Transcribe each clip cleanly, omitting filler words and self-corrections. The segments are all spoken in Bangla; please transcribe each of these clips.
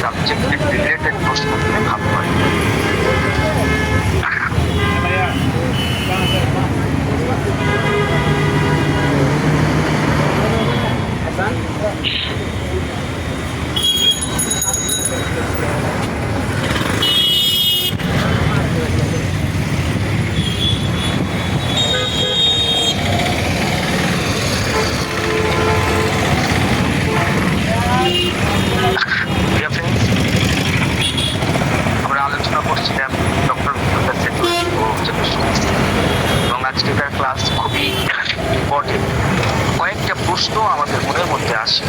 সাবজেক্ট রিলেটেড প্রশ্ন নিয়ে ভাবতে হয়। আমরা আলোচনা করছিলাম ডক্টর এবং আজকের ক্লাস খুবই ইম্পর্টেন্ট। কয়েকটা প্রশ্ন আমাদের মনের মধ্যে আসে,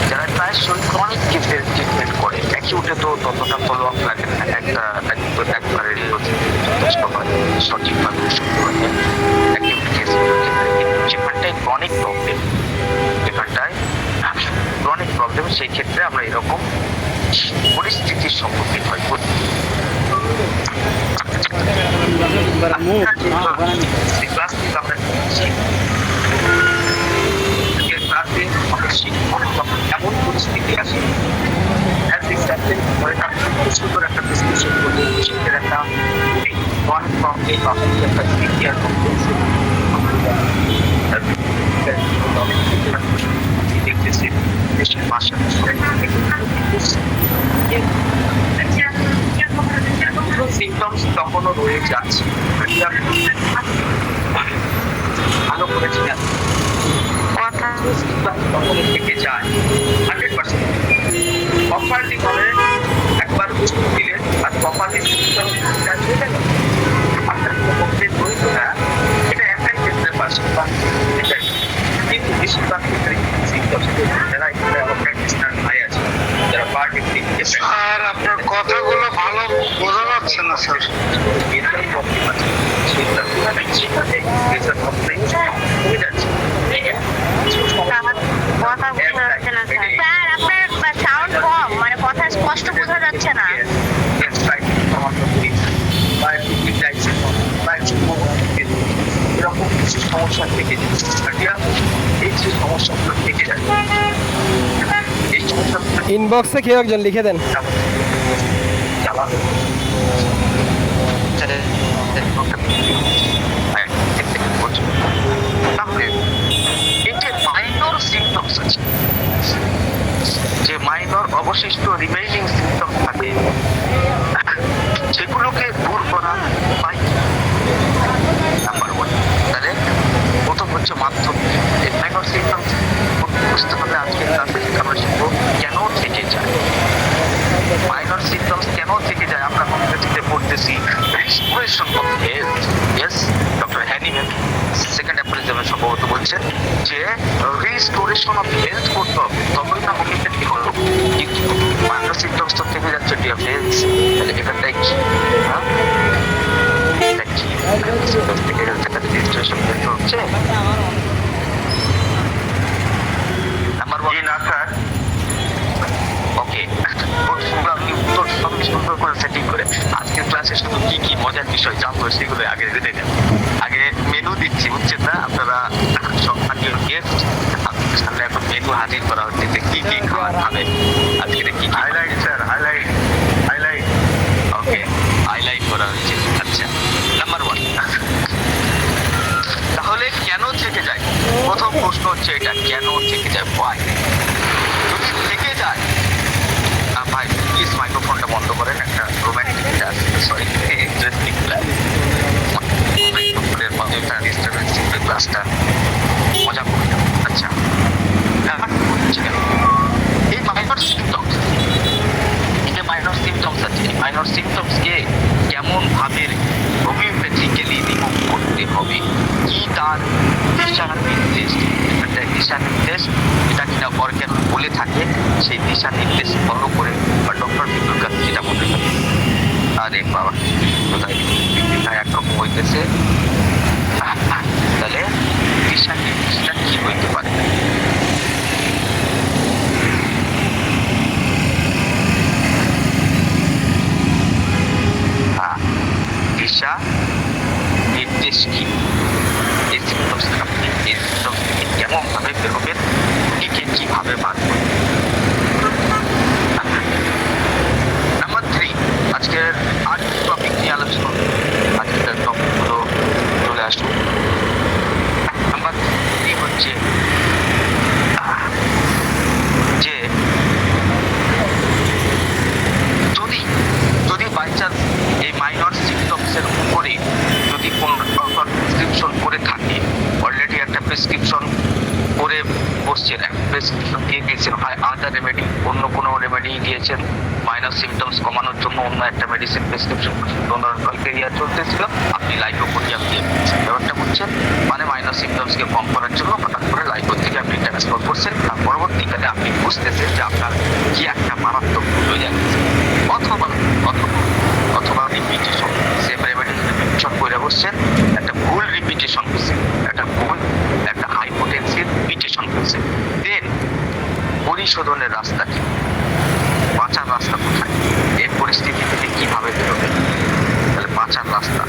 যারা প্রায় ক্রনিক কেসের ট্রিটমেন্ট করে অ্যাকিউটে তো ততটা ফলো আপ লাগে না, একবারে যথেষ্ট হয় সঠিকভাবে ওষুধ করে। অ্যাকিউট কেসগুলোর ক্ষেত্রে যেখানটায় ক্রনিক প্রবলেম, যেখানটায় ক্রনিক প্রবলেম, সেই ক্ষেত্রে আমরা এরকম পরিস্থিতির সম্মুখীন হই। এমন পরিস্থিতি আসে সুন্দর একটা ডিসকাশন করবো, সেটার একটা দেখতেছি দেশের ভাষা সিমটমস তখনও রয়ে যাচ্ছে। ভালো করেছি না, তখনও থেকে যায় 100%। প্রপারলি ভাবে একবার ওষুধ দিলে আর প্রপারলি আপনার কমপ্লিট হইতো না, এটা একাই ক্ষেত্রে পাশে এটাই। কিন্তু বেশিরভাগ ক্ষেত্রে যারা এখানে প্র্যাকটিশনার ভাই আছে, যারা পার্টি স্যার আপনার কথাগুলো ভালো বোঝা যাচ্ছে না স্যার। মেন্টাল প্রবলেম আছে, সেটা হয়ে যাচ্ছে। স্যার আপনার সাউন্ড কম, মানে কথা স্পষ্ট বোঝা যাচ্ছে না। এরকম কিছু সমস্যা থেকে এই যে সমস্যাগুলো থেকে যায়, এই সমস্যাগুলো ইনবক্সে কেউ একজন লিখে দেন। চালানো তাহলে এই যে মাইনর সিমটমস আছে, যে মাইনর অবশিষ্ট রিমেইনিং সিমটম থাকে, সেগুলোকে দূর করার উপায় নাম্বার 1। তাহলে প্রথম হচ্ছে মাধ্যম। এই মাইনর সিমটমস বুঝতে হলে আজকের ক্লাসে আমরা শিখবো কেন থেকে যায়। মাইনর সিমটমস কেন থেকে যায় আমরা কমপ্লিটে পড়তেছি restoration of health. Yes, doctor Hahnemann second অ্যাপ্রিজমে সম্ভবত বলছেন যে রিস্টোরেশন অফ হেলথ করতে হবে, তবেই না হোমিওপ্যাথি হলো। কিন্তু মাইনর সিমটমস তো থেকে যাচ্ছে ডি অফ হেলথ, তাহলে এখানটাই কি থেকে যাচ্ছে, তাহলে রিস্টোরেশন হেলথ হচ্ছে নাম্বার 1 না স্যার। ওকে, উত্তর সব সুন্দর করে সেটিং করে আজকের ক্লাসে শুধু কি কি মজার বিষয় জানবো সেগুলো আগে জেনে নেন। আগে মেনু দিচ্ছি, বুঝছেন না? আপনারা সম্মানীয় গেস্ট, আপনাদের সামনে এখন মেনু হাজির করা হচ্ছে যে কি কি খাবার খাবেন আজকে, কি হাইলাইট স্যার, হাইলাইট হাইলাইট। ওকে, হাইলাইট করা হচ্ছে। আচ্ছা, নাম্বার 1, তাহলে কেন থেকে যায়? প্রথম প্রশ্ন হচ্ছে এটা, কেন থেকে যায়? ওয়াই? যদি থেকে যায়, ভাই প্লিজ মাইক্রোফোনটা বন্ধ করেন, একটা রোম্যান্টিক সরি ইন্টারেস্টিং মাইক্রোফোনের মধ্যে একটা ডিস্টার্বেন্স ক্লাসটা মজা করতে। আচ্ছা, এই মাইনর সিমটমস, এই যে মাইনর সিমটমস আছে, এই মাইনর সিমটমসকে কেমন ভাবে হোমিওপ্যাথিক্যালি রিমুভ করতে হবে, কি তার দিশা নির্দেশ, একটা দিশা নির্দেশ এটা কিনা অর্গান বলে থাকে, সেই দিশা নির্দেশ ফলো করে বা ডক্টর বিন্দুর কাছে যেটা বলে থাকে। আরে বাবা, কোথায় একরকম হইতেছে, তাহলে দিশা নির্দেশটা কি হইতে পারে? দিশা নির্দেশ কি? এই সিমটমস আপনি এই সিমটমস থেকে কেমন ভাবে বেরোবেন, একে কিভাবে বাঁধবেন? প্রেসক্রিপশন দিয়ে দিয়েছেন, হয় আদার রেমেডি, অন্য কোনো রেমেডি দিয়েছেন মাইনর সিমটমস কমানোর জন্য, অন্য একটা মেডিসিন প্রেসক্রিপশন ক্রাইটেরিয়া চলতেছিল, আপনি লাইকোপোডিয়াম দিয়ে দিচ্ছেন। ব্যাপারটা বুঝছেন? মানে মাইনর সিমটমসকে কম করার জন্য হঠাৎ করে লাইকো থেকে আপনি ট্রান্সফার করছেন, আর পরবর্তীকালে আপনি বুঝতেছেন যে আপনার কি একটা মারাত্মক ভুল হয়ে যাচ্ছে। অথবা অথবা অথবা রিপিটেশন, সেম রেমেডি রিপিটেশন করে বসছেন, একটা ভুল রিপিটেশন করছেন, একটা হাইপোটেনসিভ রিপিটেশন করছেন। দেন পরিশোধনের রাস্তা কি, বাঁচার রাস্তা কোথায়, এই পরিস্থিতি থেকে কিভাবে বেরোবে? তাহলে বাঁচার রাস্তা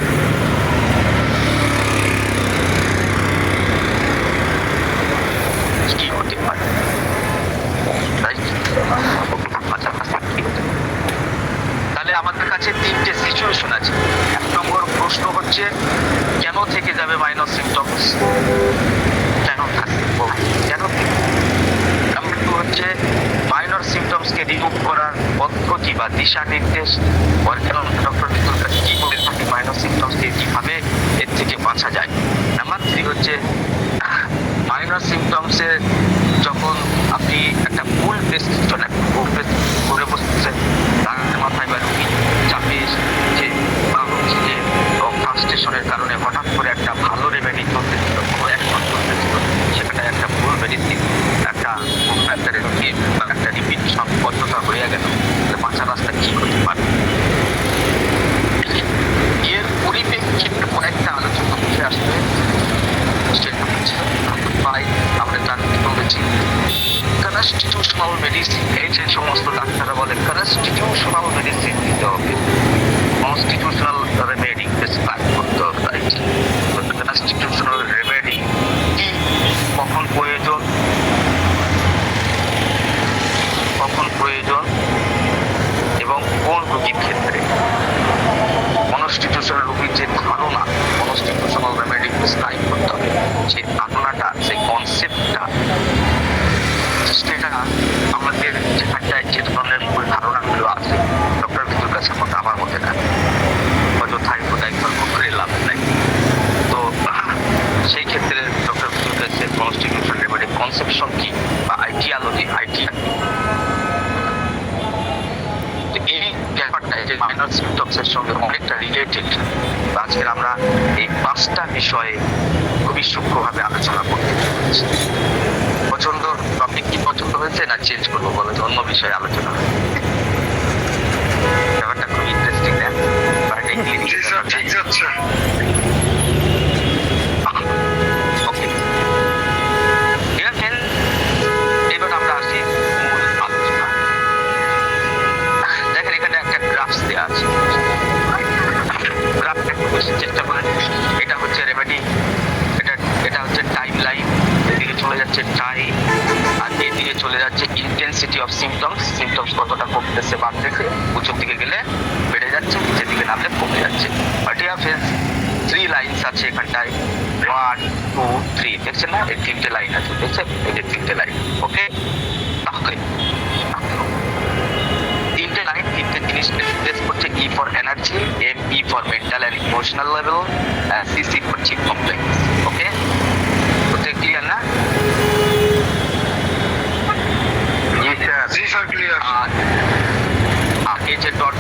কি হতে পারে? বাঁচার রাস্তা কি হতে পারে? তাহলে আমাদের কাছে তিনটে সিচুয়েশন আছে। এক নম্বর প্রশ্ন হচ্ছে, কেন থেকে যাবে মাইনর সিমটমস? কেন থাকবে? কেন থেকে? নাম্বার টু হচ্ছে মাইনর সিমটমসকে রিমুভ করার পদ্ধতি বা দিশা নির্দেশ, কেন ডক্টর কি বলে থাকে মাইনর সিমটমসকে কিভাবে এর থেকে বাঁচা যায়। নাম্বার থ্রি হচ্ছে মাইনর সিমটমসে যখন আপনি একটা ভুল প্রেসক্রিপশন করে বসতেছেন, তার মাথায় বা রুগী চাপে যে ফ্রাস্ট্রেশনের কারণে হঠাৎ করে একটা ভালো রেমেডি চলতেছিল, কোনো অ্যাকশন চলতেছিল, সেখানে একটা ভুল মেডিসিন, একটা রিপিটেশন পদ্ধতি হয়ে গেল, বাঁচা রাস্তা কি করতে পারে? এর পরিপ্রেক্ষিতে কয়েকটা আলোচনা উঠে আসবে। সেটা হচ্ছে আমরা জানতে পেরেছি কনস্টিটিউশনাল মেডিসিন, এই যে সমস্ত ডাক্তাররা বলে কনস্টিটিউশনাল মেডিসিন দিতে হবে, কনস্টিটিউশনাল রেমেডি প্রেসক্রাইব করতে হবে। কনস্টিটিউশনাল রেমেডি কি, কখন প্রয়োজন, এবং কোন রোগীর ক্ষেত্রে? কনস্টিটিউশনাল রোগীর যে ধারণা কনস্টিটিউশনাল রেমেডি প্রেসক্রাইব করতে হবে, সেই ধারণাটা, সেই কনসেপ্টটা, সেটা আমাদের যেখানটায় যে ধরনের মূল ধারণাগুলো আছে ডক্টর ভিতুর কাছে মতো আমার মতে না, অযথায় কোথায় করে লাভ নাই। তো সেই ক্ষেত্রে ডক্টর ভিতুর কাছে কনস্টিটিউশনাল রেমেডি কনসেপশন কি বা আইডিয়া এই ব্যাপারটা যে মাইনর সিমটমসের সঙ্গে অনেকটা রিলেটেড। আজকের আমরা এই 5টা বিষয়ে খুবই সূক্ষ্মভাবে আলোচনা করতে চাচ্ছি। পছন্দ, টপিক কি পছন্দ হয়েছে না চেঞ্জ করবো বলে অন্য বিষয়ে আলোচনা? ব্যাপারটা খুব ইন্টারেস্টিং না? ঠিক যাচ্ছে। ওকে, এবার আমরা আসি মূল আলোচনা। দেখেন এখানে একটা গ্রাফস দেওয়া আছে, গ্রাফটা চেষ্টা করেন। এটা হচ্ছে রেমেডি, এটা হচ্ছে টাইম লাইন, এদিকে চলে যাচ্ছে টাইম, আর এদিকে চলে যাচ্ছে ইন্টেন্সিটি অফ সিমটমস কতটা কমতেছে বাড়তেছে, উঁচুর দিকে গেলে বেড়ে যাচ্ছে, নিচের দিকে নামলে কমে যাচ্ছে। বাটিয়া ফেজ 3 লাইনস আছে এখানটায়, 1 2 3, দেখছেন না? এই 3টে লাইন আছে, দেখছেন? এই যে 3টে লাইন। ওকে, তাহলে 3টে লাইন 3টে জিনিস এক্সপ্রেস করছে। E for energy, M for mental and emotional level, CC for chip complex. Okay, তো ক্লিয়ার না? জি স্যার, ক্লিয়ার। আর এই যে ডট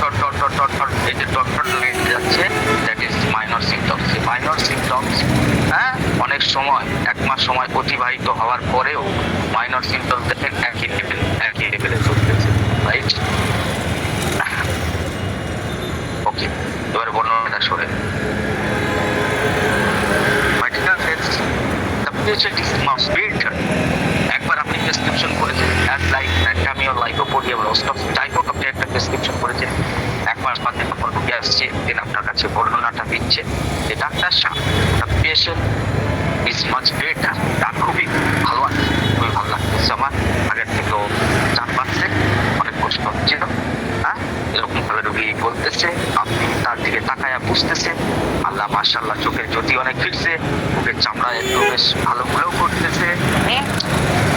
এই যে ডট লেগে যাচ্ছে, that is minor symptoms. Minor symptoms, হ্যাঁ, অনেক সময় 1 মাস সময় অতিবাহিত হওয়ার পরেও মাইনর সিমটমস দেখেন একই লেভেলে চলতেছে, রাইট? ওকে, এবার বর্ণনাটা শোনেন। একবার আপনি প্রেসক্রিপশন করেছেন, লাইকোপোডিয়াম টাইপক আপনি একটা প্রেসক্রিপশন করেছেন, 1 মাস বাদে তখন রোগী আসছে, দিন আপনার কাছে বর্ণনাটা দিচ্ছে যে ডাক্তার সাহেব, পেশেন্ট ইজ মাচ বেটার, তার খুবই ভালো আছে, খুবই ভালো লাগতেছে আমার, আগের থেকেও চাপ পাচ্ছে, অনেক কষ্ট হচ্ছিল, হ্যাঁ, এরকম ভাবে রোগী বলতেছে। আপনি তার দিকে তাকায়া বুঝতেছেন, আল্লাহ মাশাআল্লাহ চোখের জ্যোতি অনেক ফিরছে, মুখের চামড়া একটু বেশ ভালো গুলো করতেছে,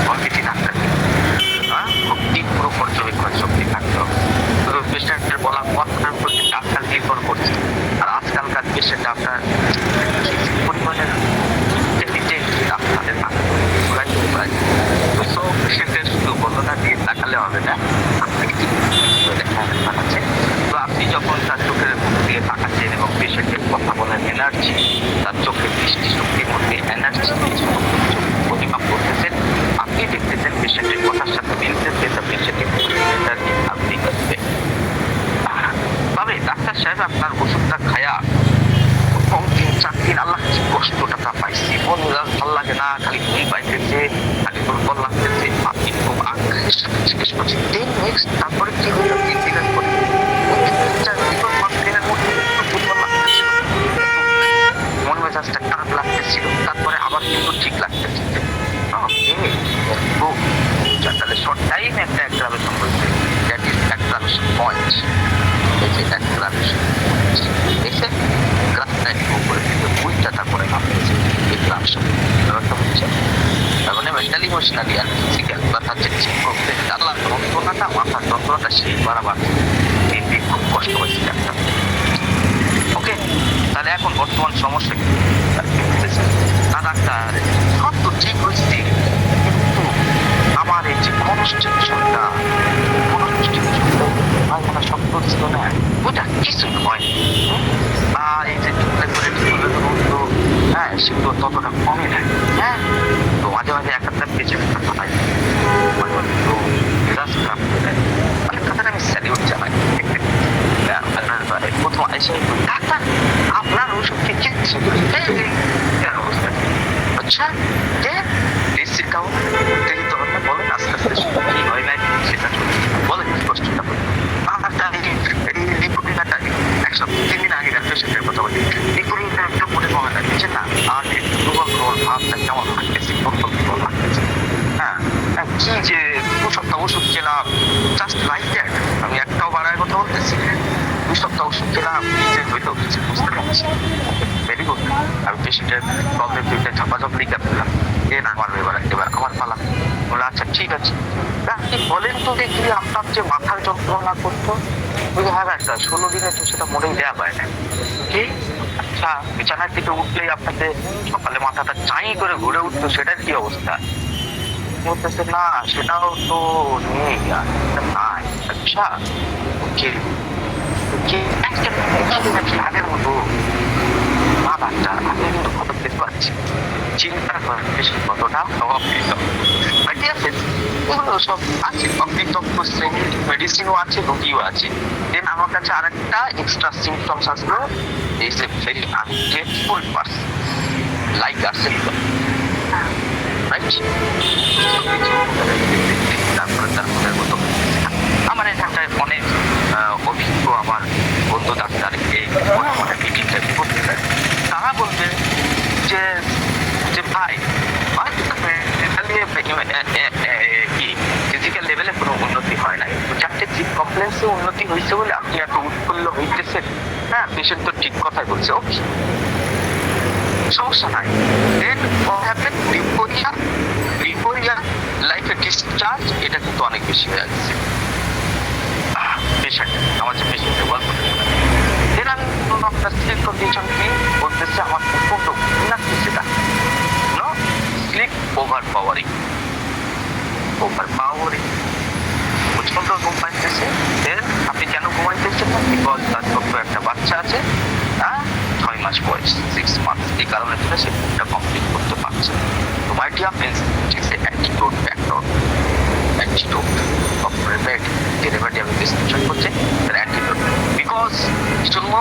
প্রকৃতি থাকতে হবে, হ্যাঁ, খুব তীব্র পর্যবেক্ষণ শক্তি থাকতে হবে। পেশেন্টের বলা কথার প্রতি ডাক্তার নির্ভর করছে। আর আজকালকার পেশেন্ট আপনার পরিমাণের ডাক্তারের নেগেটিভ দেখাচ্ছে। তো আপনি যখন তার চোখের মুখ দিয়ে তাকাচ্ছেন এবং পেশেন্টের কথা বলার এনার্জি, তার চোখের দৃষ্টি শক্তির মধ্যে এনার্জি পরিমাপ করতেছেন, আপনি দেখতেছেন পেশেন্টের কথার সাথে মিলতেছে, তা পেশেন্টের এনার্জি আপনি করতে। তবে ডাক্তার সাহেব আপনার ওষুধটা খায়া 3-4 দিন আল্লাহ কষ্টটা তা পাইছি, মন ভাল লাগে না, খালি ঘুম পাইতেছে, খালি দুর্বল লাগতেছে, আপনি খুব আগ্রহের সাথে জিজ্ঞেস করছেন দেন নেক্সট তারপরে কি হলো 3 দিনের পরে 4 দিনের মধ্যে দুর্বল লাগতেছিল, মন মেজাজটা খারাপ লাগতেছিল, তারপরে আবার কিন্তু ঠিক লাগতেছে। তাহলে শর্ট টাইম একটা অ্যাগ্রাভেশন হয়েছে, দ্যাট ইজ অ্যাগ্রাভেশন পয়েন্ট। এই যে অ্যাগ্রাভেশন এসে গ্রাফটা একটু করে দিতে উল্টাটা করে নামতেছে, এই গ্রাফশন ব্যাপারটা হচ্ছে। তার মানে মেন্টালি ইমোশনালি আর ফিজিক্যাল অর্থাৎ যে প্রবলেম আল্লাহ যন্ত্রণাটা, মাথার যন্ত্রণাটা সেই বাড়াবার দিন দিন খুব কষ্ট হয়েছে একটা। ওকে, তাহলে এখন বর্তমান সমস্যা কি? না ডাক্তার সব তো ঠিক হয়েছে, কিন্তু আমার এই যে কনস্টিটিউশনটা আমার শক্ত ছিল না, ওটা কিছুই হয়। আর এই যে হ্যাঁ সেগুলো ততটা কমে থাকে। হ্যাঁ, তো মাঝে মাঝে এক একটা পেছনে কথা হয়, মাঝে মাঝে তো মেজাজ খারাপ হয়ে যায়। অনেক কথাটা আমি স্যালিউট জানাই। প্রথম এসে ডাক্তার আপনার ওষুধ কি কিনছে অবস্থা? আচ্ছা যে সিটটাও উত্তেজিত হবে, বলেন আস্তে আস্তে কি হয় নাই সেটা বলেন, কষ্টটা বলেন। রিপোর্টিংটা 1-3 দিন আগে পেশেন্টের কথা বলি, রিপোর্টিংটা একটু মনে কমে লাগছে না, আর একটু দুর্বল দুর্বল ভাবটা কেমন লাগতেছে, দুর্বল লাগতেছে। হ্যাঁ, কি যে 2 সপ্তাহ ওষুধ খেলাম, জাস্ট লাইক দ্যাট, আমি একটাও বাড়ায় কথা বলতেছি, 2 সপ্তাহ ওষুধ খেলাম, নিজে হইলেও কিছু বুঝতে পারছি। ভেরি গুড, আমি পেশেন্টের প্রবলেম দুইটা ঝাপাঝপ লিখে ফেললাম, আমার এবার আমার পালা। বলে আচ্ছা ঠিক আছে, আপনি বলেন তো দেখি আপনার যে মাথার যন্ত্রণা করতো, হ্যাঁ একটা 16 দিনে তো সেটা মরেই দেওয়া পায় না। কি আচ্ছা, বিছানার থেকে উঠলেই আপনাকে সকালে মাথাটা চাই করে ঘুরে উঠতো, সেটার কি অবস্থা? বলতেছে না সেটাও তো নেই, নাই। আচ্ছা আগের মতো মা বাচ্চা আগের মতো খবর দেখতে পাচ্ছি, চিন্তা করেন বেশি কতটা অবকৃত। এগুলো সব আছে, অবকৃত শ্রেণীর মেডিসিনও আছে, রোগীও আছে। দেন আমার কাছে আরেকটা এক্সট্রা সিমটমস আসলো, is a very ungrateful person like আর সিমটম, রাইট? তারপরে তার মনের মতো আমার এখানটায় অনেক অভিজ্ঞ আমার বন্ধু ডাক্তার এই মিটিংটা করতে চায়, তারা বলবে যে যে ভাই কি ফিজিক্যাল লেভেলে কোনো উন্নতি হয় না, 4টে চিপ কমপ্লেন্সে উন্নতি হয়েছে বলে আপনি এত উৎফুল্ল হইতেছেন। হ্যাঁ, পেশেন্ট তো ঠিক কথাই বলছে, ওকে সমস্যা নাই। দেন রিপোরিয়া লাইফে ডিসচার্জ, এটা কিন্তু অনেক বেশি হয়ে যাচ্ছে পেশেন্ট, আমার যে পেশেন্টের গল্পটা শোনা। দেন আমি আপনার স্লিপ কন্ডিশন কি বলতেছে, আমার প্রচন্ড লাগতেছে না, নো স্লিপ ওভার পাওয়ারিং প্রচন্ড ঘুম পাইতেছে। দেন আপনি কেন ঘুমাইতেছেন না? বিকজ তার ছোট্ট একটা বাচ্চা আছে, 6 মাস বয়স, 6 মান্থস, এই কারণে জন্য সে ঘুমটা কমপ্লিট করতে পারছে। তো my dear friends, it's a antidote factor, antidote of remedy, যে রেমেডি আমি ডিসক্রিপশন করছি তার অ্যান্টিডোট। বিকজ এই জন্য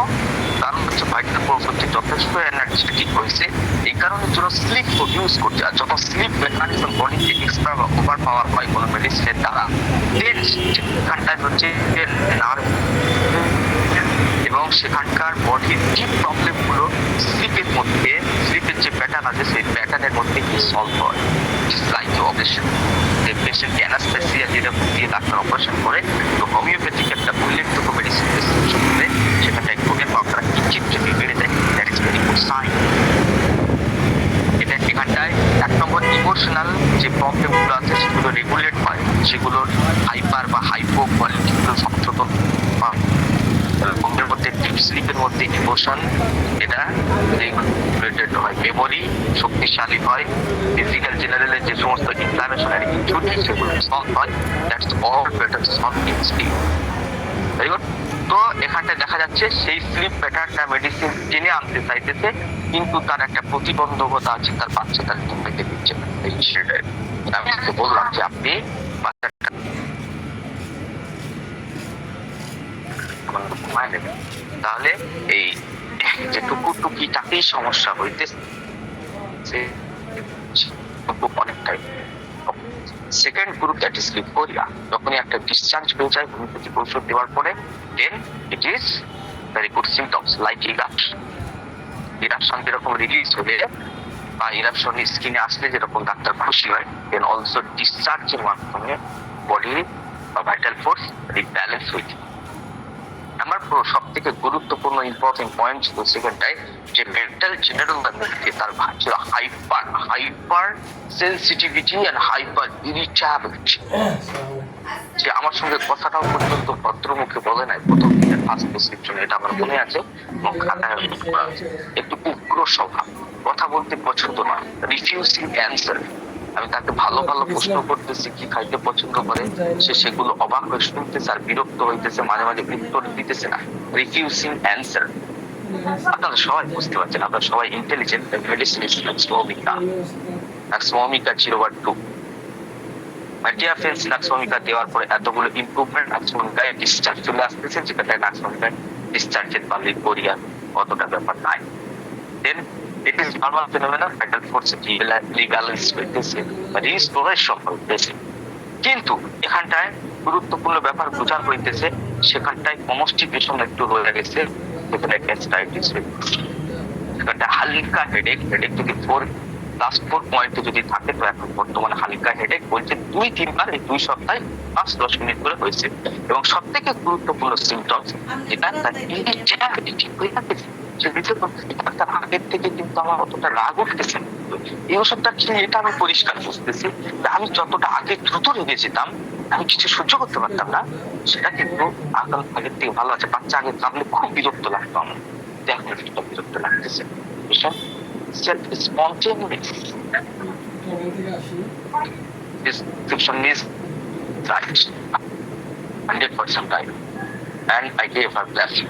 কারণ হচ্ছে ভাইটাল প্রোডাক্টে যথেষ্ট এনার্জেটিক হয়েছে, এই কারণের জন্য স্লিপ প্রডিউস করছে। আর যখন স্লিপ মেকানিজম বডিতে এক্সট্রা বা ওভার পাওয়ার হয় কোনো মেডিসিনের দ্বারা, দেন সেখানটায় হচ্ছে নার্ভ এবং সেখানকার বডির যে প্রবলেমগুলো স্লিপের মধ্যে, স্লিপের যে প্যাটার্ন আছে সেই প্যাটার্নের মধ্যে কি সলভ হয়, লাইক অপারেশন। যে পেশেন্টকে অ্যানাস্থেসিয়া যেটা দিয়ে ডাক্তার অপারেশন করে, তো হোমিওপ্যাথিক একটা উল্লেখযোগ্য মেডিসিন প্রেসক্রিপশন করে সেখানটায় ঘুমের মাত্রা কিঞ্চিত যদি বেড়ে যায়, that is very good sign. এটা এখানটায় 1 নম্বর ইমোশনাল যে প্রবলেমগুলো আছে সেগুলো রেগুলেট হয়, সেগুলোর হাইপার বা হাইপো কোয়ালিটিগুলো সংশোধন হয়। ঘুমের মধ্যে ডিপ স্লিপের মধ্যে ইমোশন এটা রেগুলেটেড হয়, মেমোরি শক্তিশালী হয়, ফিজিক্যাল জেনারেলের যে সমস্ত ইনফ্লামেশনারি ইনজুরি সেগুলো সলভ হয়। That's all better solve in sleep. Very good. তো এখানটায় দেখা যাচ্ছে সেই স্লিপ প্যাটার্নটা মেডিসিন টেনে আনতে চাইতেছে, কিন্তু তার একটা প্রতিবন্ধকতা আছে, তার বাচ্চা তার ঘুম পেতে দিচ্ছে না। এই বিষয়টা আমি তাকে বললাম যে আপনি বাচ্চাটা ঘুমায় নেবেন, তাহলে এই যে টুকিটাকেই সমস্যা হইতেছে অনেকটাই। Second group that is leucorrhoea, যখনই একটা ডিসচার্জ হয়ে যায় হোমিওপ্যাথিক ঔষধ দেওয়ার পরে, then it is very good symptoms like eruption যেরকম রিলিজ হলে বা ইরাপশন স্কিনে আসলে যেরকম ডাক্তার খুশি হয়, দেন অলসো ডিসচার্জের মাধ্যমে বডি বা ভাইটাল ফোর্স রিব্যালেন্স হয়ে যায়। আমার সব থেকে গুরুত্বপূর্ণ ইম্পর্টেন্ট পয়েন্ট ছিল সেকেন্ডটাই যে মেন্টাল জেনারেল মধ্যে তার ভাগ ছিল hyper sensitivity and hyper irritability. যে আমার সঙ্গে কথাটাও পর্যন্ত ভদ্রমুখে বলে নাই প্রথম দিনের ফার্স্ট প্রেসক্রিপশন, এটা আমার মনে আছে এবং খাতায় করা আছে। একটু উগ্র স্বভাব, কথা বলতে পছন্দ না, রিফিউজিং অ্যান্সার। আমি তাকে ভালো ভালো প্রশ্ন করতেছি কি খাইতে পছন্দ করে, সে সেগুলো অবাক হয়ে শুনতেছে আর বিরক্ত হইতেছে, মাঝে মাঝে উত্তর দিতেছে না, রিফিউজিং অ্যান্সার। আপনারা সবাই বুঝতে পারছেন, আপনারা সবাই intelligent. Medicine is নাক্সভমিকা 0/2। My dear friends, নাক্সভমিকা দেওয়ার পরে এতগুলো ইমপ্রুভমেন্ট, নাক্সভমিকায় ডিসচার্জ চলে আসতেছে, যেটাতে নাক্সভমিকায় ডিসচার্জের বা লিউকোরিয়া অতটা ব্যাপার নাই। দেন it is normal phenomena, vital force rebalance হইতেছে বা রিস্টোরেশন হইতেছে। কিন্তু এখানটায় গুরুত্বপূর্ণ ব্যাপার বোঝার হইতেছে, সেখানটায় কনস্টিপেশন একটু হয়ে গেছে, সেখানে গ্যাস্ট্রাইটিস হইতেছে, সেখানটা হালকা হেডেক যদি 4 পয়েন্টে যদি থাকে, তো এখন বর্তমানে হালকা হেডেক বলছে 2-3 বার এই 2 সপ্তাহে 5-10 মিনিট করে হয়েছে। এবং সব থেকে গুরুত্বপূর্ণ সিমটমস যেটা তার ইরিটেবিলিটি হয়ে গেছে। তার আগের থেকে কিন্তু আমার অতটা রাগ উঠতেছে, এই ওষুধটা খেয়ে এটা আমি পরিষ্কার বুঝতেছি আমি যতটা আগে দ্রুত রেগে যেতাম, আমি কিছু সহ্য করতে পারতাম না, সেটা কিন্তু আগের থেকে ভালো আছে। বাচ্চা আগে কাঁদলে খুব বিরক্ত লাগতো আমার, এখন একটু বিরক্ত লাগতেছে। Spontaneous description is right 100% right, and I gave her blessing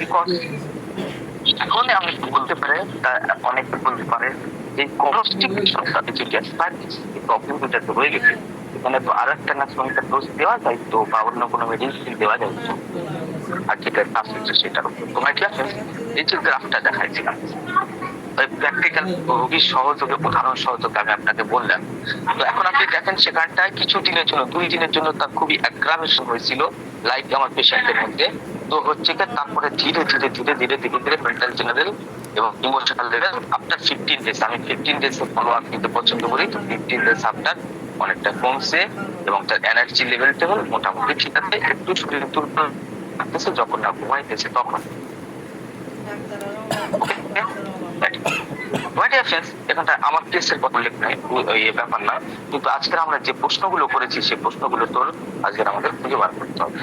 because এখন আমি বলতে পারে, অনেকে বলতে পারে যে কনস্টিপেশনটা যে গ্যাস্ট্রাইটিস এই প্রবলেমটা তো হয়ে গেছে, এখানে তো আর একটা নাক্সভমিকার ডোজ দেওয়া যায় তো, বা অন্য কোনো মেডিসিন দেওয়া যায় তো, আর যেটা কাজ হচ্ছে সেটার উপর তোমার কি আছে। এই যে গ্রাফটা দেখাইছিলাম প্র্যাকটিক্যাল রোগীর সহযোগে, উদাহরণ সহযোগে আমি আপনাকে বললাম। তো এখন আপনি দেখেন সেখানটায় কিছু দিনের জন্য, 2 দিনের জন্য তার খুবই অ্যাগ্রাভেশন হয়েছিল লাইক আমার পেশেন্টের মধ্যে। তো হচ্ছে কি তারপরে ধীরে ধীরে মেন্টাল জেনারেল এবং ইমোশনাল লেভেল আফটার 15 ডেজ, আমি 15 ডেজ ফলো আপ নিতে পছন্দ করি, তো 15 ডেজ আফটার অনেকটা কমছে এবং তার এনার্জি লেভেল টেবল মোটামুটি ঠিক আছে, একটু শরীর দুর্বল লাগতেছে যখন না ঘুমাইতেছে তখন। এখানটা আমার কেসের কথা উল্লেখ নাই, এই ব্যাপার না, কিন্তু আজকের আমরা যে প্রশ্নগুলো করেছি সেই প্রশ্নগুলো তোর আজকের আমাদের খুঁজে বার করতে হবে।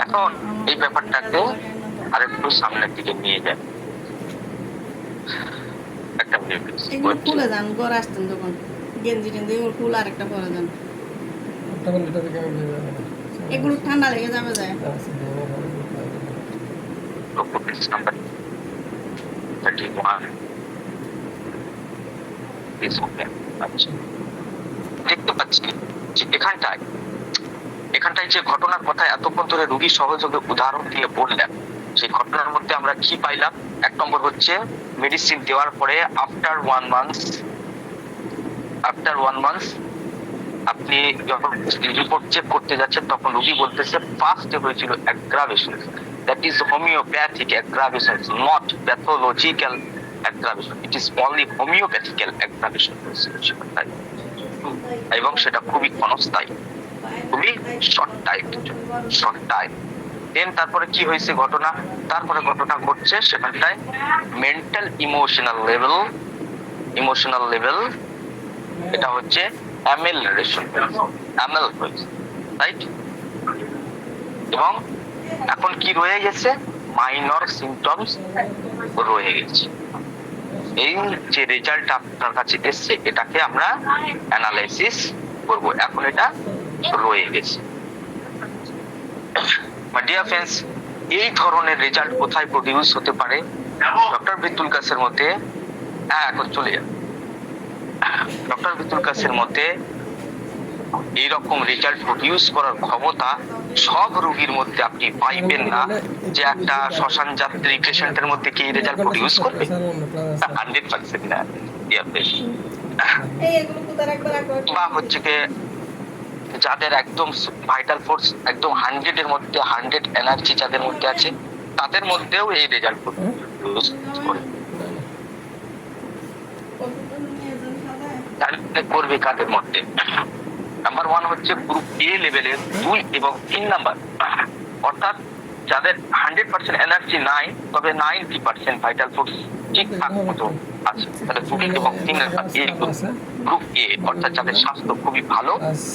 এখন এই ব্যাপারটাকে আরেকটু সামনের দিকে নিয়ে যায়। একটা মিনিট খুলে যান, ঘর আসতেন তখন গেঞ্জি টেঞ্জি ফুল আর একটা পরে যান, এগুলো ঠান্ডা লেগে যাবে যায়। নাম্বার 31 আচ্ছা, দেখতে পাচ্ছি যে এখানটায় যে ঘটনার কথা এতক্ষণ ধরে রোগী সহযোগে উদাহরণ দিয়ে বললেন, সেই ঘটনার মধ্যে আমরা কি পাইলাম? 1 নম্বর হচ্ছে মেডিসিন দেওয়ার পরে আফটার 1 মান্থ আপনি যখন রিপোর্ট চেক করতে যাচ্ছেন তখন রোগী বলতেছে ফার্স্টে হয়েছিল aggravation, that is homeopathic aggravation, not pathological aggravation, it is only homeopathical aggravation হয়েছিল সেটা, এবং সেটা খুবই ক্ষণস্থায়ী, খুবই শর্ট টাইম। দেন তারপরে কি হয়েছে ঘটনা, তারপরে ঘটনা ঘটছে সেখানটায় মেন্টাল ইমোশনাল লেভেল এটা হচ্ছে অ্যামেলরেশন, রাইট? এবং এখন কি রয়ে গেছে? মাইনর সিমটমস রয়ে গেছে। এই যে রেজাল্ট আপনার কাছে এসছে এটাকে আমরা অ্যানালাইসিস করব। এখন এটা রয়ে গেছে। মাই ডিয়ার ফ্রেন্ডস, এই ধরনের রেজাল্ট কোথায় প্রডিউস হতে পারে? ডক্টর বিতুল কাসের মতে এখন চলে যান। ডক্টর বিতুল কাসের মতে এইরকম রেজাল্ট প্রডিউস করার ক্ষমতা সব রোগীর মধ্যে আপনি পাইবেন না। যে একটা শ্মশান যাত্রী পেশেন্টের মধ্যে কি রেজাল্ট প্রডিউস করবে? 100% না। বা হচ্ছে কি যাদের একদম ভাইটাল ফোর্স একদম 100 এর মধ্যে 100 এনার্জি যাদের মধ্যে আছে তাদের মধ্যেও এই রেজাল্ট প্রডিউস করে। করবে কাদের মধ্যে? নাম্বার 1 হচ্ছে গ্রুপ এ লেভেলের 2 এবং 3 নাম্বার, অর্থাৎ যাদের 100% এনার্জি নাই তবে 90% ভাইটাল ফোর্স ঠিকঠাক মতো আছে, তাহলে 2 এবং 3 নাম্বার এই গ্রুপ এ, অর্থাৎ যাদের স্বাস্থ্য খুবই ভালো,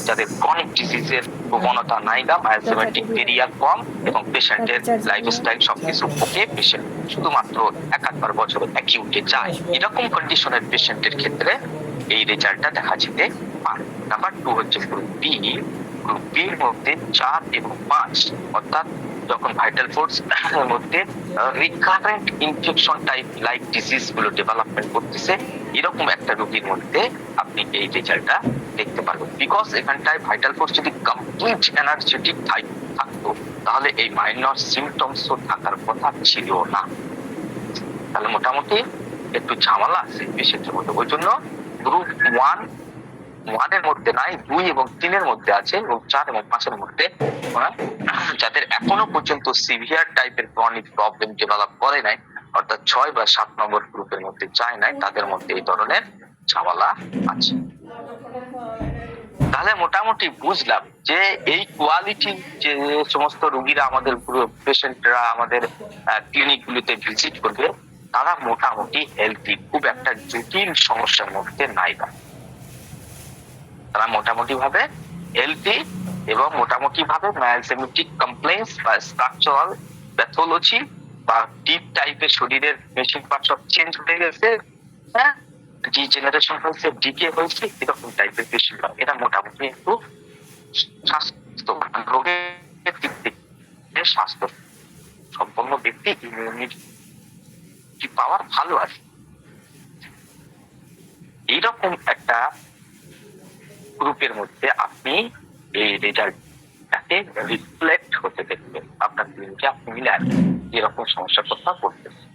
যাদের ক্রনিক ডিজিজের প্রবণতা নাই, অ্যাজমেটিক পেরিয়ার কম এবং পেশেন্টের লাইফস্টাইল সবকিছু ওকে, পেশেন্ট শুধুমাত্র 1-2 বছর অ্যাকিউটে যায়, এরকম কন্ডিশনের পেশেন্টের ক্ষেত্রে এই রেজাল্টটা দেখা যেতে পারে। নাম্বার 2 হচ্ছে গ্রুপ বি। গ্রুপ বি এর মধ্যে 4 এবং 5, অর্থাৎ যখন ভাইটাল ফোর্স এর মধ্যে recurrent infection type like disease গুলো ডেভেলপমেন্ট করতেছে, এরকম একটা রোগীর মধ্যে আপনি এই রেজাল্টটা দেখতে পারবেন। বিকজ এখানটায় ভাইটাল ফোর্স যদি কমপ্লিট এনার্জেটিক থাকতো তাহলে এই মাইনর সিমটমস থাকার কথা ছিল না। তাহলে মোটামুটি একটু ঝামেলা আছে পেশেন্টের মধ্যে। ওই জন্য গ্রুপ 1 এর মধ্যে নাই, 2 এবং 3 এর মধ্যে আছে, এবং 4 এবং 5 এর মধ্যে যাদের এখনো পর্যন্ত সিভিয়ার টাইপের ক্রনিক প্রবলেম ডেভেলপ করে নাই, অর্থাৎ 6 বা 7 নম্বর গ্রুপের মধ্যে যায় নাই, তাদের মধ্যে এই ধরনের ঝামেলা আছে। তাহলে মোটামুটি বুঝলাম যে এই কোয়ালিটি যে সমস্ত রোগীরা আমাদের পেশেন্টরা আমাদের ক্লিনিক গুলিতে ভিজিট করবে তারা মোটামুটি হেলথি, খুব একটা জটিল সমস্যার মধ্যে নাই। তারা মোটামুটি ভাবে হেলথি এবং মোটামুটি ভাবে মায়োসেমিটিক কমপ্লেইন্স বা স্ট্রাকচারাল প্যাথোলজি বা ডিপ টাইপের শরীরের মেশিন পার্ট সব চেঞ্জ হয়ে গেছে, হ্যাঁ, ডিজেনারেশন হয়েছে, ডিকে হয়েছে, এরকম টাইপের পেশেন্ট। এটা মোটামুটি একটু স্বাস্থ্যবান রোগের দিক থেকে স্বাস্থ্য সম্পন্ন ব্যক্তি, ইমিউনিটি পাওয়ার ভালো আছে, এইরকম একটা গ্রুপের মধ্যে আপনি এই রেজাল্টটাকে রিফ্লেক্ট হতে দেখবেন আপনার ক্লিনিকে। আপনি মিলে এরকম সমস্যার কথা পড়তেছেন।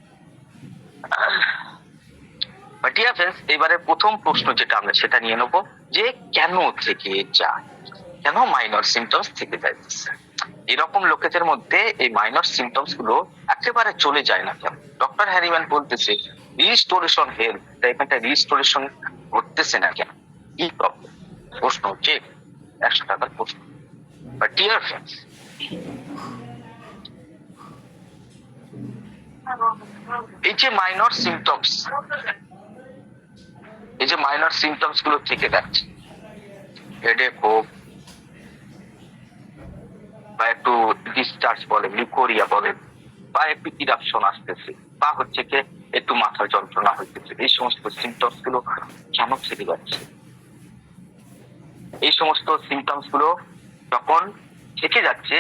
এবারে প্রথম প্রশ্ন যেটা আমরা সেটা নিয়ে নেবো যে কেন থেকে যায়, কেন মাইনর সিমটমস থেকে যাইতেছে? এরকম লোকেদের মধ্যে এই মাইনর সিমটমস গুলো একেবারে চলে যায় না কেন? ডক্টর হ্যারিম্যান বলতেছে রিস্টোরেশন হেলথ, এখানটা রিস্টোরেশন ঘটতেছে না কেন? কি প্রবলেম? প্রশ্ন হচ্ছে 100 টাকার প্রশ্ন। বাট ডিয়ার ফ্রেন্ডস, এই যে মাইনর সিমটমস গুলো থেকে যাচ্ছে, হেডেক হোক বা একটু ডিসচার্জ বলে, লিউকোরিয়া বলে, বা একটু ইরাপশন আসতেছে, বা হচ্ছে কি একটু মাথার যন্ত্রণা হইতেছে, এই সমস্ত সিমটমস গুলো কেন থেকে যাচ্ছে? এই সমস্ত সিমটমস গুলো যখন থেকে যাচ্ছে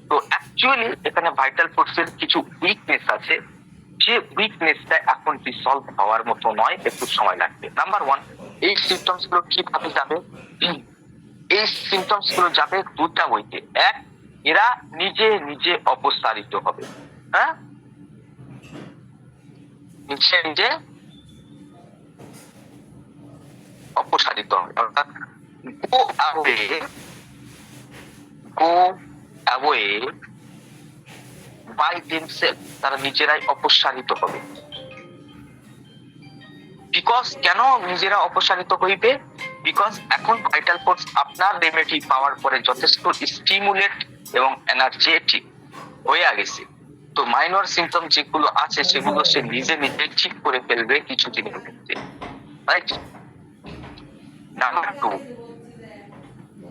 তো অ্যাকচুয়ালি এখানে ভাইটাল ফোর্সের কিছু উইকনেস আছে, যে উইকনেসটা এখন রিসলভ হওয়ার মতো নয়, একটু সময় লাগবে। নাম্বার 1, এই সিমটমস গুলো কিভাবে যাবে? এই সিমটমস গুলো যাবে দুটা ওয়েতে। এক, এরা নিজে নিজে অপসারিত হবে, হ্যাঁ, নিজে অপসারিত হবে, অর্থাৎ go away by themselves, তারা নিজেরাই অপসারিত হবে। বিকজ কেন নিজেরা অপসারিত হইবে? বিকজ এখন ভাইটাল ফোর্স আপনার রেমেডি পাওয়ার পরে যথেষ্ট স্টিমুলেট এবং এনার্জেটিক হয়ে গেছে, তো মাইনর সিমটম যেগুলো আছে সেগুলো সে নিজে নিজে ঠিক করে ফেলবে কিছুদিনের মধ্যে, রাইট? নাম্বার 2,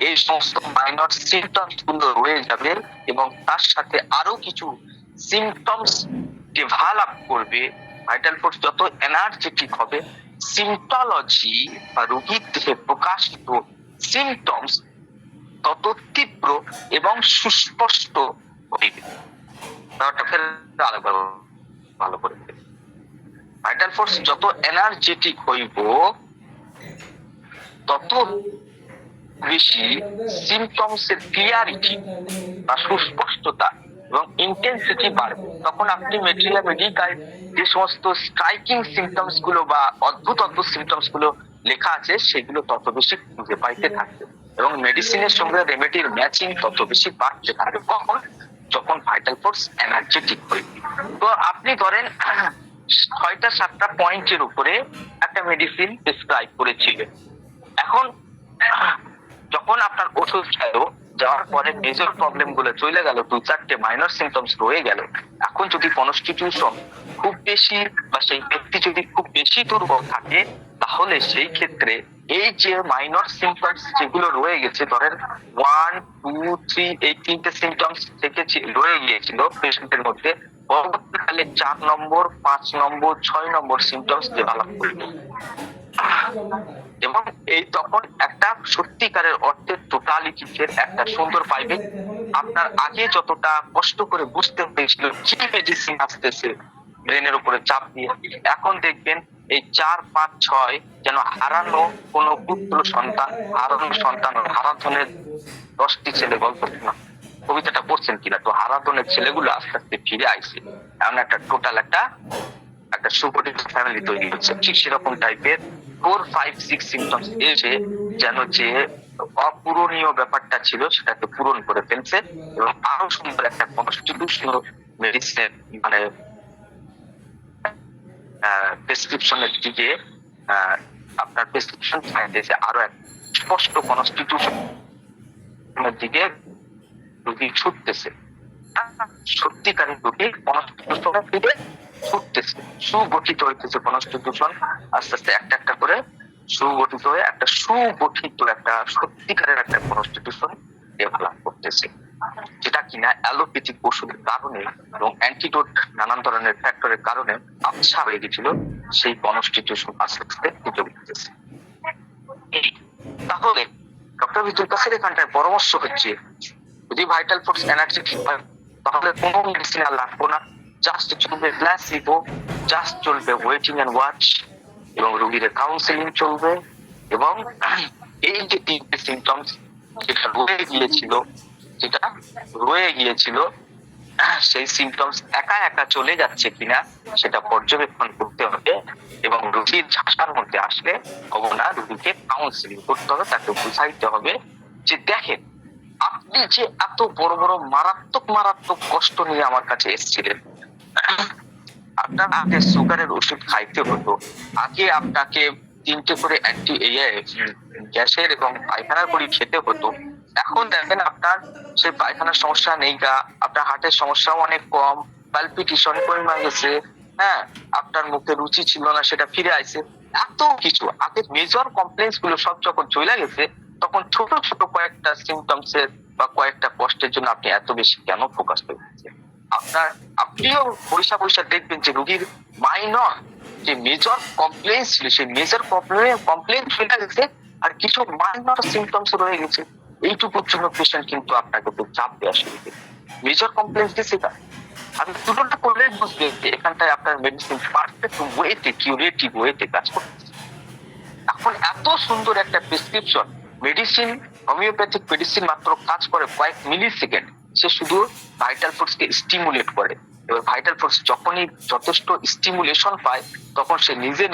এই সমস্ত মাইনর সিমটমস গুলো রয়ে যাবে এবং তার সাথে আরো কিছু সিমটমস ডেভেলপ করবে। ভাইটাল ফোর্স যত এনার্জেটিক হবে, সিমটোলজি বা রোগীর দেহে প্রকাশিত সিমটমস তত তীব্র এবং সুস্পষ্ট হইবে। ভালো করে ভাইটাল ফোর্স যত এনার্জেটিক হইব তত বেশি সিমটমস এর ক্লিয়ারিটি বা সুস্পষ্টতা এবং ইন্টেন্সিটি বাড়বে। তখন আপনি মেডিকাল যে সমস্ত স্ট্রাইকিং সিমটমস গুলো বা অদ্ভুত অদ্ভুত সিমটমস গুলো লেখা আছে সেগুলো তত বেশি খুঁজে পাইতে থাকবে এবং মেডিসিনের সঙ্গে রেমেডির ম্যাচিং তত বেশি বাড়তে থাকবে। কখন? যখন ভাইটাল ফোর্স এনার্জেটিক হইবে। তো আপনি ধরেন 6টা-7টা পয়েন্টের উপরে একটা মেডিসিন প্রেসক্রাইব করেছিলেন। এখন যখন আপনার ওষুধ খেলো, যাওয়ার পরে মেজর প্রবলেম গুলো চলে গেল, 2-4টে মাইনর সিমটমস রয়ে গেল। এখন যদি কনস্টিটিউশন খুব বেশি বা সেই ব্যক্তি যদি খুব বেশি দুর্বল থাকে, তাহলে সেই ক্ষেত্রে এই যে মাইনর সিমটমস যেগুলো রয়ে গেছে, ধরেন 1, 2, 3 এই 3টে সিমটমস থেকে রয়ে গিয়েছিল পেশেন্টের মধ্যে, পরবর্তীকালে 4 নম্বর, 5 নম্বর, 6 নম্বর সিমটমস ডেভেলপ করবে এবং এই তখন একটা সত্যিকারের অর্থে টোটালিটির একটা সুন্দর পাইবে। আপনার আগে যতটা কষ্ট করে বুঝতে হয়েছিল কি মেডিসিন আসতেছে ব্রেনের উপরে চাপ দিয়ে, এখন দেখবেন এই 4, 5, 6 যেন হারানো কোনো পুত্র সন্তান, হারানো সন্তান, হারাধনের 10টি ছেলে গল্প না, কবিতাটা পড়ছেন কিনা? তো হারাধনের ছেলেগুলো আস্তে আস্তে ফিরে আইছে, এমন একটা টোটাল একটা সুপরিচিত ফ্যামিলি তৈরি হচ্ছে। ঠিক সেরকম টাইপের 4, 5, 6 সিমটমস এসে যেন যে অপূরণীয় ব্যাপারটা ছিল সেটাকে পূরণ করে ফেলছে এবং আরো সুন্দর একটা কনস্টিটিউশনাল মেডিসিন মানে প্রেসক্রিপশনের দিকে আপনার প্রেসক্রিপশন চাইতেছে আরো এক স্পষ্ট কনস্টিটিউশনের দিকে রোগী ছুটতেছে। সত্যিকারের রোগী কনস্টিটিউশনের দিকে ছুটতেছে, সুগঠিত হইতেছে কনস্টিটিউশন আস্তে আস্তে একটা একটা করে সুগঠিত হয়ে একটা সুগঠিত একটা সত্যিকারের একটা কনস্টিটিউশন ডেভেলপ করতেছে, যেটা কিনা অ্যালোপ্যাথিক ওষুধের কারণে এবং অ্যান্টিডোট নানান ধরনের ফ্যাক্টরের কারণে আচ্ছা হয়ে গেছিল, সেই কনস্টিটিউশন আস্তে আস্তে ফুটে উঠতেছে। তাহলে ডক্টর ভিতুর কাছে এখানটায় পরামর্শ হচ্ছে, যদি ভাইটাল ফোর্স এনার্জেটিক হয় তাহলে কোনো মেডিসিন আর লাগবো না, জাস্ট চলবে প্লাসিবো, জাস্ট চলবে ওয়েটিং এন্ড ওয়াচ এবং রোগীর কাউন্সেলিং চলবে এবং এই যে 3টে সিমটমস যেটা রয়ে গিয়েছিল সেই সিমটমস একা একা চলে যাচ্ছে কিনা সেটা পর্যবেক্ষণ করতে হবে এবং রোগীর ঝাঁসার মধ্যে আসলে হবো না, রোগীকে কাউন্সেলিং করতে হবে, তাকে বুঝাইতে হবে যে দেখেন আপনি যে এত বড় বড় মারাত্মক কষ্ট নিয়ে আমার কাছে এসেছিলেন, আপনার আগে সুগারের ওষুধ খাইতে হতো, আগে আপনাকে 3টে করে গ্যাসের এবং পায়খানার বড়ি খেতে হতো, এখন দেখেন আপনার সেই পায়খানার সমস্যা নেই গা, আপনার হার্টের সমস্যাও অনেক কম, পালপিটেশন কমে গেছে, হ্যাঁ আপনার মুখে রুচি ছিল না সেটা ফিরে আইছে, এত কিছু আগে মেজর কমপ্লেন্স গুলো সব যখন চলে গেছে, তখন ছোট ছোট কয়েকটা সিমটমস এর বা কয়েকটা কষ্টের জন্য আপনি এত বেশি কেন ফোকাস করছেন? আপনিও পয়সা দেখবেন যে রোগীর মাইনর যে মেজর কমপ্লেন্স ছিল সেই মেজর কমপ্লেন ফেলে গেছে আর কিছু মাইনর সিমটমস রয়ে গেছে, এইটুকুর জন্য পেশেন্ট কিন্তু আপনাকে খুব চাপ দেওয়া শুরু করে। মেজর কমপ্লেন্স দিচ্ছে তা আপনি তুলনা করলে বুঝবেন যে এখানটায় আপনার মেডিসিন পারফেক্ট ওয়েতে কিউরেটিভ ওয়েতে কাজ করছে। এখন এত সুন্দর একটা প্রেসক্রিপশন মেডিসিন, হোমিওপ্যাথিক মেডিসিন মাত্র কাজ করে কয়েক মিলি সেকেন্ড, সে শুধু ভাইটাল ফোর্সকে স্টিমুলেট করে। এবার ভাইটাল ফোর্স যখনই যথেষ্ট স্টিমুলেশন পায় তখন সে নিজে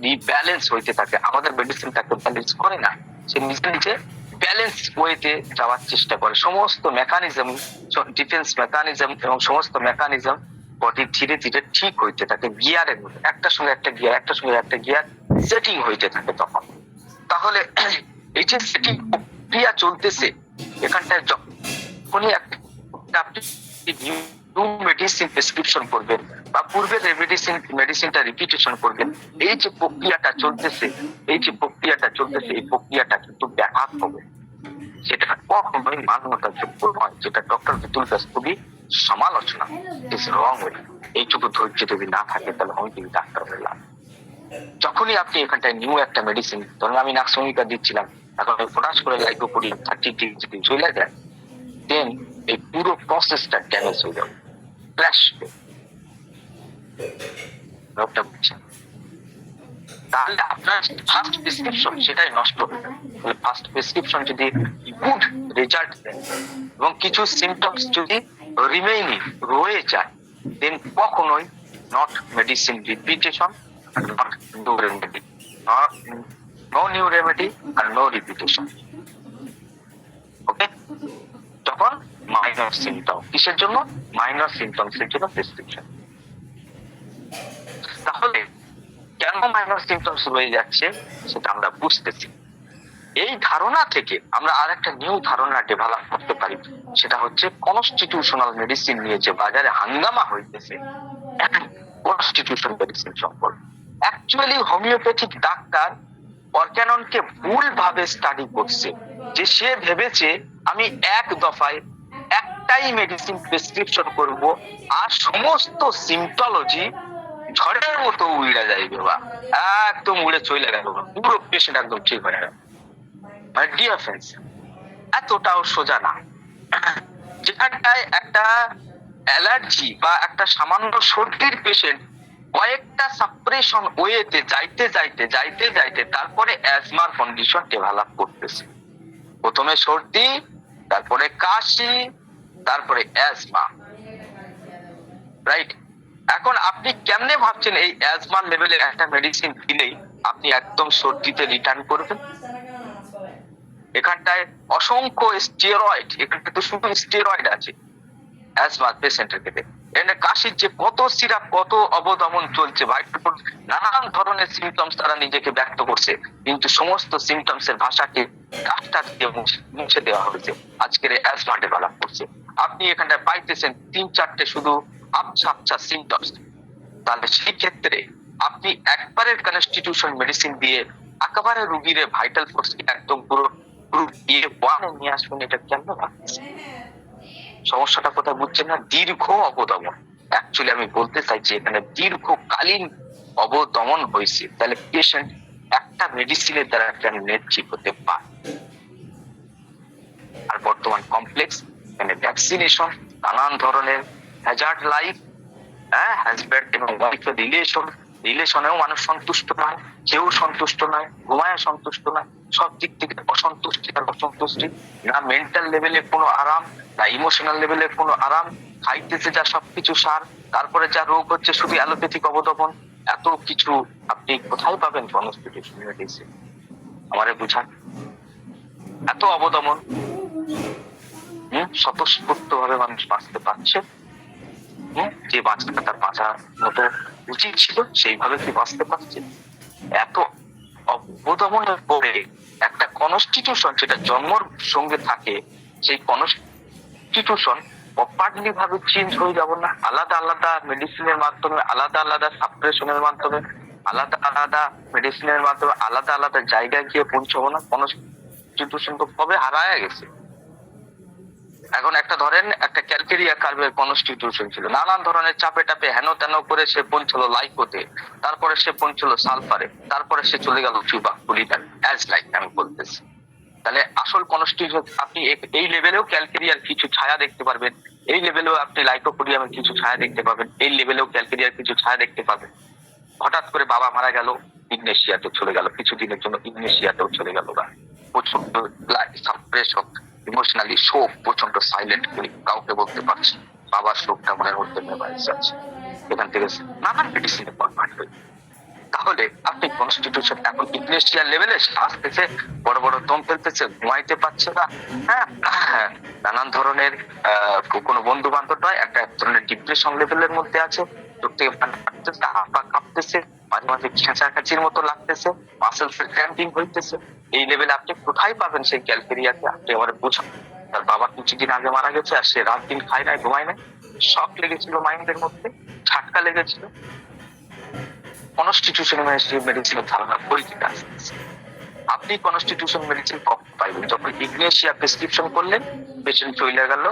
রিব্যালেন্স হইতে থাকে। আমাদের মেডিসিন তাকে ব্যালেন্স করে না, সে নিজে ব্যালেন্স ওয়েতে যাওয়ার চেষ্টা করে। সমস্ত মেকানিজম, ডিফেন্স মেকানিজম এবং সমস্ত মেকানিজম বডি ধীরে ধীরে ঠিক হইতে থাকে, গিয়ারের মধ্যে একটা সঙ্গে একটা গিয়ার সেটিং হইতে থাকে তখন। তাহলে এই যে সেটিং প্রক্রিয়া চলতেছে এখানটায় যখনই একটা আপনি নিউ মেডিসিন প্রেসক্রিপশন করবেন বা পূর্বের মেডিসিনটা রিপিটেশন করবেন, এই যে প্রক্রিয়াটা চলতেছে এই প্রক্রিয়াটা কিন্তু ব্যাঘাত হবে। সেটা কখনোই মান্যতার যোগ্য নয়, যেটা ডক্টর বিতুল দাস খুবই সমালোচনা। It's wrong way. এইটুকু ধৈর্য যদি না থাকে তাহলে আমি কিন্তু ডাক্তার হয়ে লাভ। যখনই আপনি এখানটায় নিউ একটা মেডিসিন, ধরুন আমি নাক্সমিকা দিচ্ছিলাম, এখন ফোটাস করে লাইকোপোডিয়াম 30 যদি চলে যায়, দেন এই পুরো প্রসেসটা ড্যামেজ হয়ে যাবে, ক্র্যাশ রোগটা বুঝছেন। তাহলে আপনার ফার্স্ট প্রেসক্রিপশন সেটাই নষ্ট হয়ে যাবে। তাহলে ফার্স্ট প্রেসক্রিপশন যদি গুড রেজাল্ট দেয় এবং কিছু সিমটমস যদি রিমেইনিং রয়ে যায়, দেন কখনোই not medicine repetition, not new remedy, no new remedy আর নো রিপিটেশন। ওকে, তখন মাইনর সিমটম, কিসের জন্য? মাইনর সিমটমসের জন্য প্রেসক্রিপশন। তাহলে কেন মাইনর সিমটমস রয়ে যাচ্ছে সেটা আমরা বুঝতেছি। এই ধারণা থেকে আমরা আর একটা নিউ ধারণা ডেভেলপ করতে পারি, সেটা হচ্ছে কনস্টিটিউশনাল মেডিসিন নিয়ে যে বাজারে হাঙ্গামা হইতেছে, কনস্টিটিউশন মেডিসিন সম্পর্কে। অ্যাকচুয়ালি হোমিওপ্যাথিক ডাক্তার অর্গাননকে ভুল ভাবে স্টাডি করছে, যে সে ভেবেছে আমি এক দফায় একটাই মেডিসিন প্রেসক্রিপশন করব আর সমস্ত সিমটোলজি ঝড়ের মতো উড়ে যাইবে, বা একদম উড়ে চলে গেল, পুরো পেশেন্ট একদম ঠিক হয়ে গেল। মাই ডিয়ার ফ্রেন্ডস, এতটাও সোজা না। যেখানটায় একটা অ্যালার্জি বা একটা সামান্য সর্দির পেশেন্ট কয়েকটা সাপ্রেশন ওয়েতে যাইতে যাইতে যাইতে যাইতে তারপরে অ্যাজমার কন্ডিশন ডেভেলপ করতেছে। প্রথমে সর্দি, তারপরে কাশি, তারপরে অ্যাজমা, রাইট? এখন আপনি কেমনে ভাবছেন এই অ্যাজমার লেভেলের একটা মেডিসিন দিলেই আপনি একদম সর্দিতে রিটার্ন করবেন? এখানটায় অসংখ্য স্টেরয়েড, এখানটা তো শুধু স্টেরয়েড আছে অ্যাজমা পেশেন্টের ক্ষেত্রে। এখানে কাশির যে কত সিরাপ, কত অবদমন চলছে, নানান ধরনের সিমটমস তারা নিজেকে ব্যক্ত করছে, কিন্তু সমস্ত সিমটমস এর ভাষাকে ডাক্তার দিয়ে মুছে দেওয়া হয়েছে। আজকের অ্যাজমা ডেভেলপ করছে, আপনি এখানটায় পাইতেছেন 3-4টে শুধু আবছা আবছা সিমটমস। তাহলে সেই ক্ষেত্রে আপনি একবারের কনস্টিটিউশন মেডিসিন দিয়ে একেবারে রুগীর ভাইটাল ফোর্স একদম পুরো দিয়ে ওয়ানে নিয়ে আসবেন, এটা কেন ভাবছেন? সমস্যাটা কোথায় বুঝছেন না? দীর্ঘ অবদমন। অ্যাকচুয়ালি আমি বলতে চাইছি এখানে দীর্ঘকালীন অবদমন হয়েছে, তাহলে পেশেন্ট একটা মেডিসিনের দ্বারা একটা ঠিক হতে পারে। আর বর্তমান কমপ্লেক্স মানে ভ্যাকসিনেশন, নানান ধরনের হ্যাজার্ড লাইফ, হাজব্যান্ড এবং ওয়াইফের রিলেশনেও মানুষ সন্তুষ্ট নয়, কেউ সন্তুষ্ট নয়, ঘুমায় সন্তুষ্ট নয়, সব দিক থেকে অসন্তুষ্টি আর অসন্তুষ্টি, না মেন্টাল লেভেলে কোনো আরাম, না ইমোশনাল লেভেলে কোনো আরাম, খাইতেছে যা সবকিছু সার, তারপরে যা রোগ হচ্ছে শুধু অ্যালোপ্যাথিক অবদমন। এত কিছু আপনি কোথায় পাবেন কনস্টিটিউশন মেডিসিন? আমারে বুঝান। এত অবদমন, স্বতঃস্ফূর্ত ভাবে মানুষ বাঁচতে পারছে, যে বাঁচতে তার বাঁচার মতো উচিত ছিল সেইভাবে কি বাঁচতে পারছে? এত অবদমনের পরে একটা কনস্টিটিউশন যেটা জন্মর সঙ্গে থাকে, সেই কনস্টিটিউশন প্রপারলি ভাবে চেঞ্জ হয়ে যাব না? আলাদা আলাদা মেডিসিনের মাধ্যমে, আলাদা আলাদা সাপ্রেশনের মাধ্যমে, আলাদা আলাদা মেডিসিনের মাধ্যমে আলাদা আলাদা জায়গায় গিয়ে পৌঁছাবো না? কনস্টিটিউশন তো কবে হারায় গেছে। এখন একটা ধরেন একটা ক্যালকেরিয়া কার্ভের কনস্টিটিউশন ছিল, নানান ধরনের চাপে টাপে হেন তেন করে সে পৌঁছলো লাইকোতে, তারপরে সে পৌঁছলো সালফারে, তারপরে সে চলে গেল টিউবাকুলিটার, অ্যাজ লাইক আমি বলতেছি। তাহলে আসল কনস্টিটিউশন আপনি এই লেভেলেও ক্যালকেরিয়ার কিছু ছায়া দেখতে পারবেন, এই লেভেলেও আপনি লাইকোপোডিয়ামের কিছু ছায়া দেখতে পাবেন, এই লেভেলেও ক্যালকেরিয়ার কিছু ছায়া দেখতে পাবেন। হঠাৎ করে বাবা মারা গেল, ইগনেশিয়াতে চলে গেল, কিছুদিনের জন্য ইগনেশিয়াতেও চলে গেল, বা প্রচন্ড সাপ্রেশন, ইমোশনালি শোক, প্রচন্ড সাইলেন্ট করি, কাউকে বলতে পারছি বাবার শোকটা মনের মধ্যে মেবাইজ যাচ্ছে, এখান থেকে নানান মেডিসিনে কনভার্ট হয়ে। তাহলে আপনি কনস্টিটিউশন এখন ইগনেশিয়ার লেভেলে আসতেছে, বড় বড় দম ফেলতেছে, ঘুমাইতে পারছে না, নানান ধরনের কোনো বন্ধু বান্ধব নয়, একটা ধরনের ডিপ্রেশন লেভেলের মধ্যে আছে, চোখ থেকে পানি পড়তেছে, হাত পা কাঁপতেছে, মাঝে মাঝে খেঁচাখাচির মতো লাগতেছে, মাসেলস ক্র্যাম্পিং হইতেছে। এই লেভেলে আপনি কোথায় পাবেন সেই ক্যালকেরিয়াকে? আপনি আমার বুঝান। তার বাবা কিছুদিন আগে মারা গেছে, আর সে রাত দিন খায় নাই, ঘুমায় নাই, শক লেগেছিল মাইন্ডের মধ্যে, ঝাটকা লেগেছিল। কনস্টিটিউশন মেডিসিনের ধারণা পরিচিত আসতেছে। আপনি কনস্টিটিউশন মেডিসিন কখন পাইবেন? যখন ইগনেশিয়া প্রেসক্রিপশন করলেন, পেশেন্ট চলে গেল,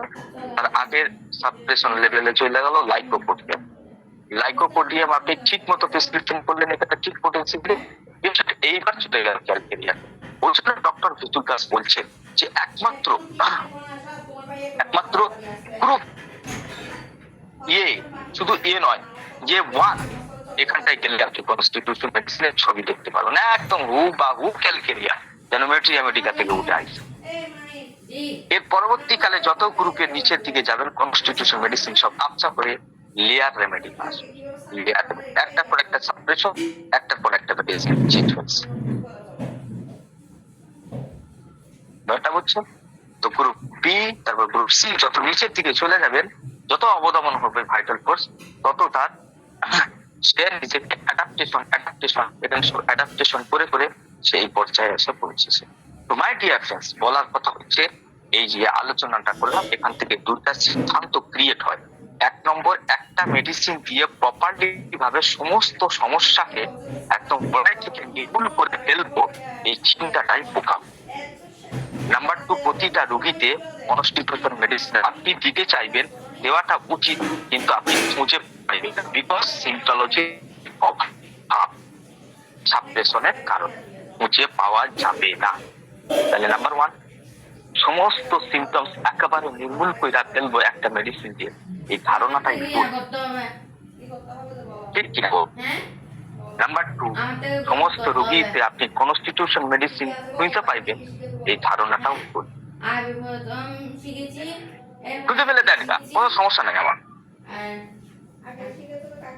তার আগের সাবপ্রেশন লেভেলে চলে গেল লাইকোপোডিয়াম। লাইকোপোডিয়াম আপনি ঠিক মতো প্রেসক্রিপশন করলেন, এখানে ঠিক পোটেন্সি দিলে পেশেন্ট এইবার চলে গেল ক্যালকেরিয়া। ওই জন্য ডক্টর ভিতুকাস বলছে যে একমাত্র গ্রুপ এ, শুধু এ নয়, যে ওয়ান, এখানটায় গেলে আপনি কনস্টিটিউশন মেডিসিনের ছবি দেখতে পারবেন, একদম হু বা হু ক্যালকেরিয়া, যেন মেট্রিয়া মেডিকা থেকে উঠে আসছে। এর পরবর্তীকালে যত গ্রুপের নিচের দিকে যাবেন কনস্টিটিউশন মেডিসিন সব আবছা করে লেয়ার রেমেডি আসবে। লেয়ার একটার পর একটা সাপ্রেশন, একটার পর একটা মেডিসিন চেঞ্জ হচ্ছে। ব্যাপারটা বুঝছেন তো? গ্রুপ বি, তারপর গ্রুপ সি, যত নিচের দিকে চলে যাবেন, যত অবদমন হবে ভাইটাল ফোর্স, তত তার সে নিজেকে অ্যাডাপ্টেশন করে করে সেই পর্যায়ে এসে পৌঁছেছে। তো মাই ডিয়ার ফ্রেন্ডস, বলার কথা হচ্ছে এই যে আলোচনাটা করলাম, এখান থেকে দুইটা সিদ্ধান্ত ক্রিয়েট হয়। এক নম্বর, একটা মেডিসিন দিয়ে প্রপারলি ভাবে সমস্ত সমস্যাকে একদম বড়াই থেকে নির্মূল করে ফেলবো, এই চিন্তাটাই বোকা। নাম্বার টু, প্রতিটা রোগীতে কনস্টিটিউশন মেডিসিন আপনি দিতে চাইবেন, দেওয়াটা উচিত, কিন্তু আপনি খুঁজে পাইবেন না, বিকজ সিম্পটোলজি অভাব, সাপ্রেশনের কারণে খুঁজে পাওয়া যাবে না। তাহলে নাম্বার ওয়ান, সমস্ত সিমটমস একেবারে নির্মূল করে ফেলবো একটা মেডিসিন দিয়ে, এই ধারণাটাই ভুল। ঠিক কি? নাম্বার টু, সমস্ত রোগীতে আপনি কনস্টিটিউশন মেডিসিন খুঁজে পাইবেন, এই ধারণাটাও ভুল। খুঁজে ফেলে দেন না, কোনো সমস্যা নাই আমার।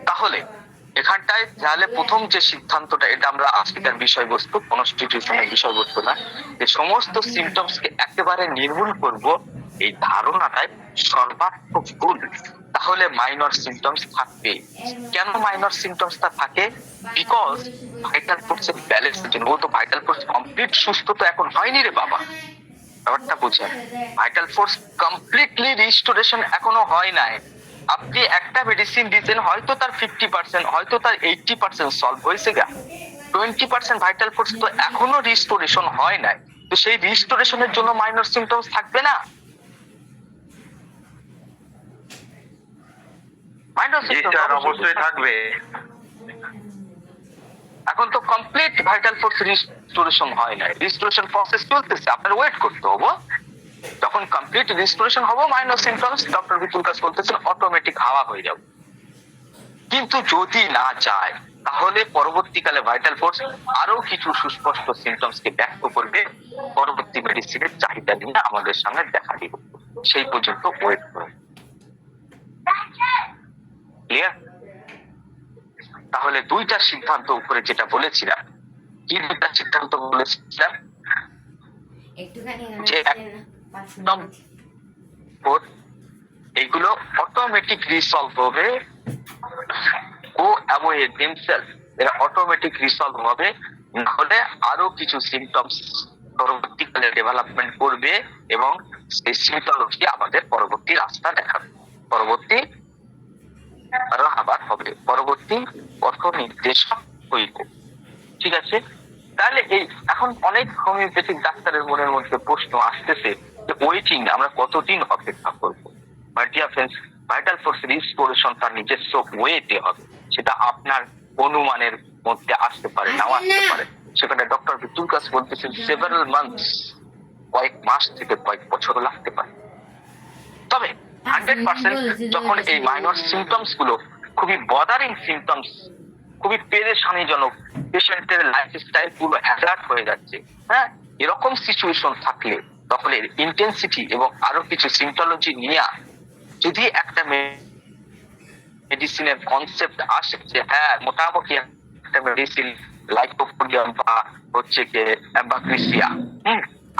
তাহলে এখানটায় তাহলে প্রথম যে সিদ্ধান্তটা, এটা আমরা আজকের বিষয়বস্তু, কনস্টিটিউশনের বিষয়বস্তু না, যে সমস্ত সিমটমসকে একেবারে নির্মূল করব, এই ধারণাটাই সর্বাত্মক ভুল। তাহলে মাইনর সিমটমস থাকবে। কেন মাইনর সিমটমসটা থাকে? বিকজ ভাইটাল ফোর্সের ব্যালেন্সের জন্য। ও তো ভাইটাল ফোর্স কমপ্লিট সুস্থ তো এখন হয়নি রে বাবা, ব্যাপারটা বুঝেন। ভাইটাল ফোর্স কমপ্লিটলি রিস্টোরেশন এখনো হয় নাই। আপনি একটা মেডিসিন দিতেন, হয়তো তার 50%, হয়তো তার 80% সলভ হয়েছে, 20% ভাইটাল ফোর্স তো এখনো রিস্টোরেশন হয় নাই। তো সেই রিস্টোরেশনের জন্য মাইনর সিমটমস থাকবে না? মাইনর সিমটমস অবশ্যই থাকবে। এখন তো কমপ্লিট ভাইটাল ফোর্স রিস্টোরেশন হয় নাই, রিস্টোরেশন প্রসেস চলতেছে, আপনার ওয়েট করতে হবে। যখন কমপ্লিট রিস্টোরেশন হবে, মাইনর সিমটমস ডক্টর ভিতুকাস বলতেছেন অটোমেটিক হাওয়া হয়ে যাবে। কিন্তু যদি না যায়, তাহলে পরবর্তীকালে ভাইটাল ফোর্স আরো কিছু সুস্পষ্ট সিমটমসকে ব্যক্ত করবে, পরবর্তী মেডিসিনের চাহিদা নিয়ে আমাদের সামনে দেখা দিবে। সেই পর্যন্ত ওয়েট করুন। ক্লিয়ার? তাহলে দুইটা সিদ্ধান্ত উপরে যেটা বলেছিলাম, কি দুইটা সিদ্ধান্ত বলেছিলাম? যে একদম এইগুলো অটোমেটিক রিসলভ হবে, গো অ্যাওয়ে দেমসেলফ, এরা অটোমেটিক রিসলভ হবে। না হলে আরো কিছু সিমটমস পরবর্তীকালে ডেভেলপমেন্ট করবে এবং সেই সিমটোলজি আমাদের পরবর্তী রাস্তা দেখাবে, পরবর্তী আবার হবে, পরবর্তী পথ নির্দেশক হইব। ঠিক আছে? তাহলে এই এখন অনেক হোমিওপ্যাথিক ডাক্তারের মনের মধ্যে প্রশ্ন আসতেছে যে ওয়েটিং, আমরা কতদিন অপেক্ষা করবো? My dear friends, vital force restoration তার নিজস্ব ওয়েতে হবে, সেটা আপনার অনুমানের মধ্যে আসতে পারে, নাও আসতে পারে। সেখানে ডক্টর ভিতুকাস বলতেছেন সেভারাল মান্থস, কয়েক মাস থেকে কয়েক বছর লাগতে পারে। তবে 100% যখন এই মাইনর সিমটমস গুলো খুবই বদারিং সিমটমস, খুবই পেরেশানিজনক, পেশেন্টের লাইফস্টাইল পুরো হ্যাজার্ড হয়ে যাচ্ছে, হ্যাঁ, এরকম সিচুয়েশন থাকলে তখন এর ইন্টেন্সিটি এবং আরো কিছু সিমটোলজি নিয়ে যদি একটা মেডিসিনের কনসেপ্ট আসে যে হ্যাঁ মোটামুটি একটা মেডিসিন লাইকোপোডিয়াম বা হচ্ছে কি অ্যাম্বাক্রিসিয়া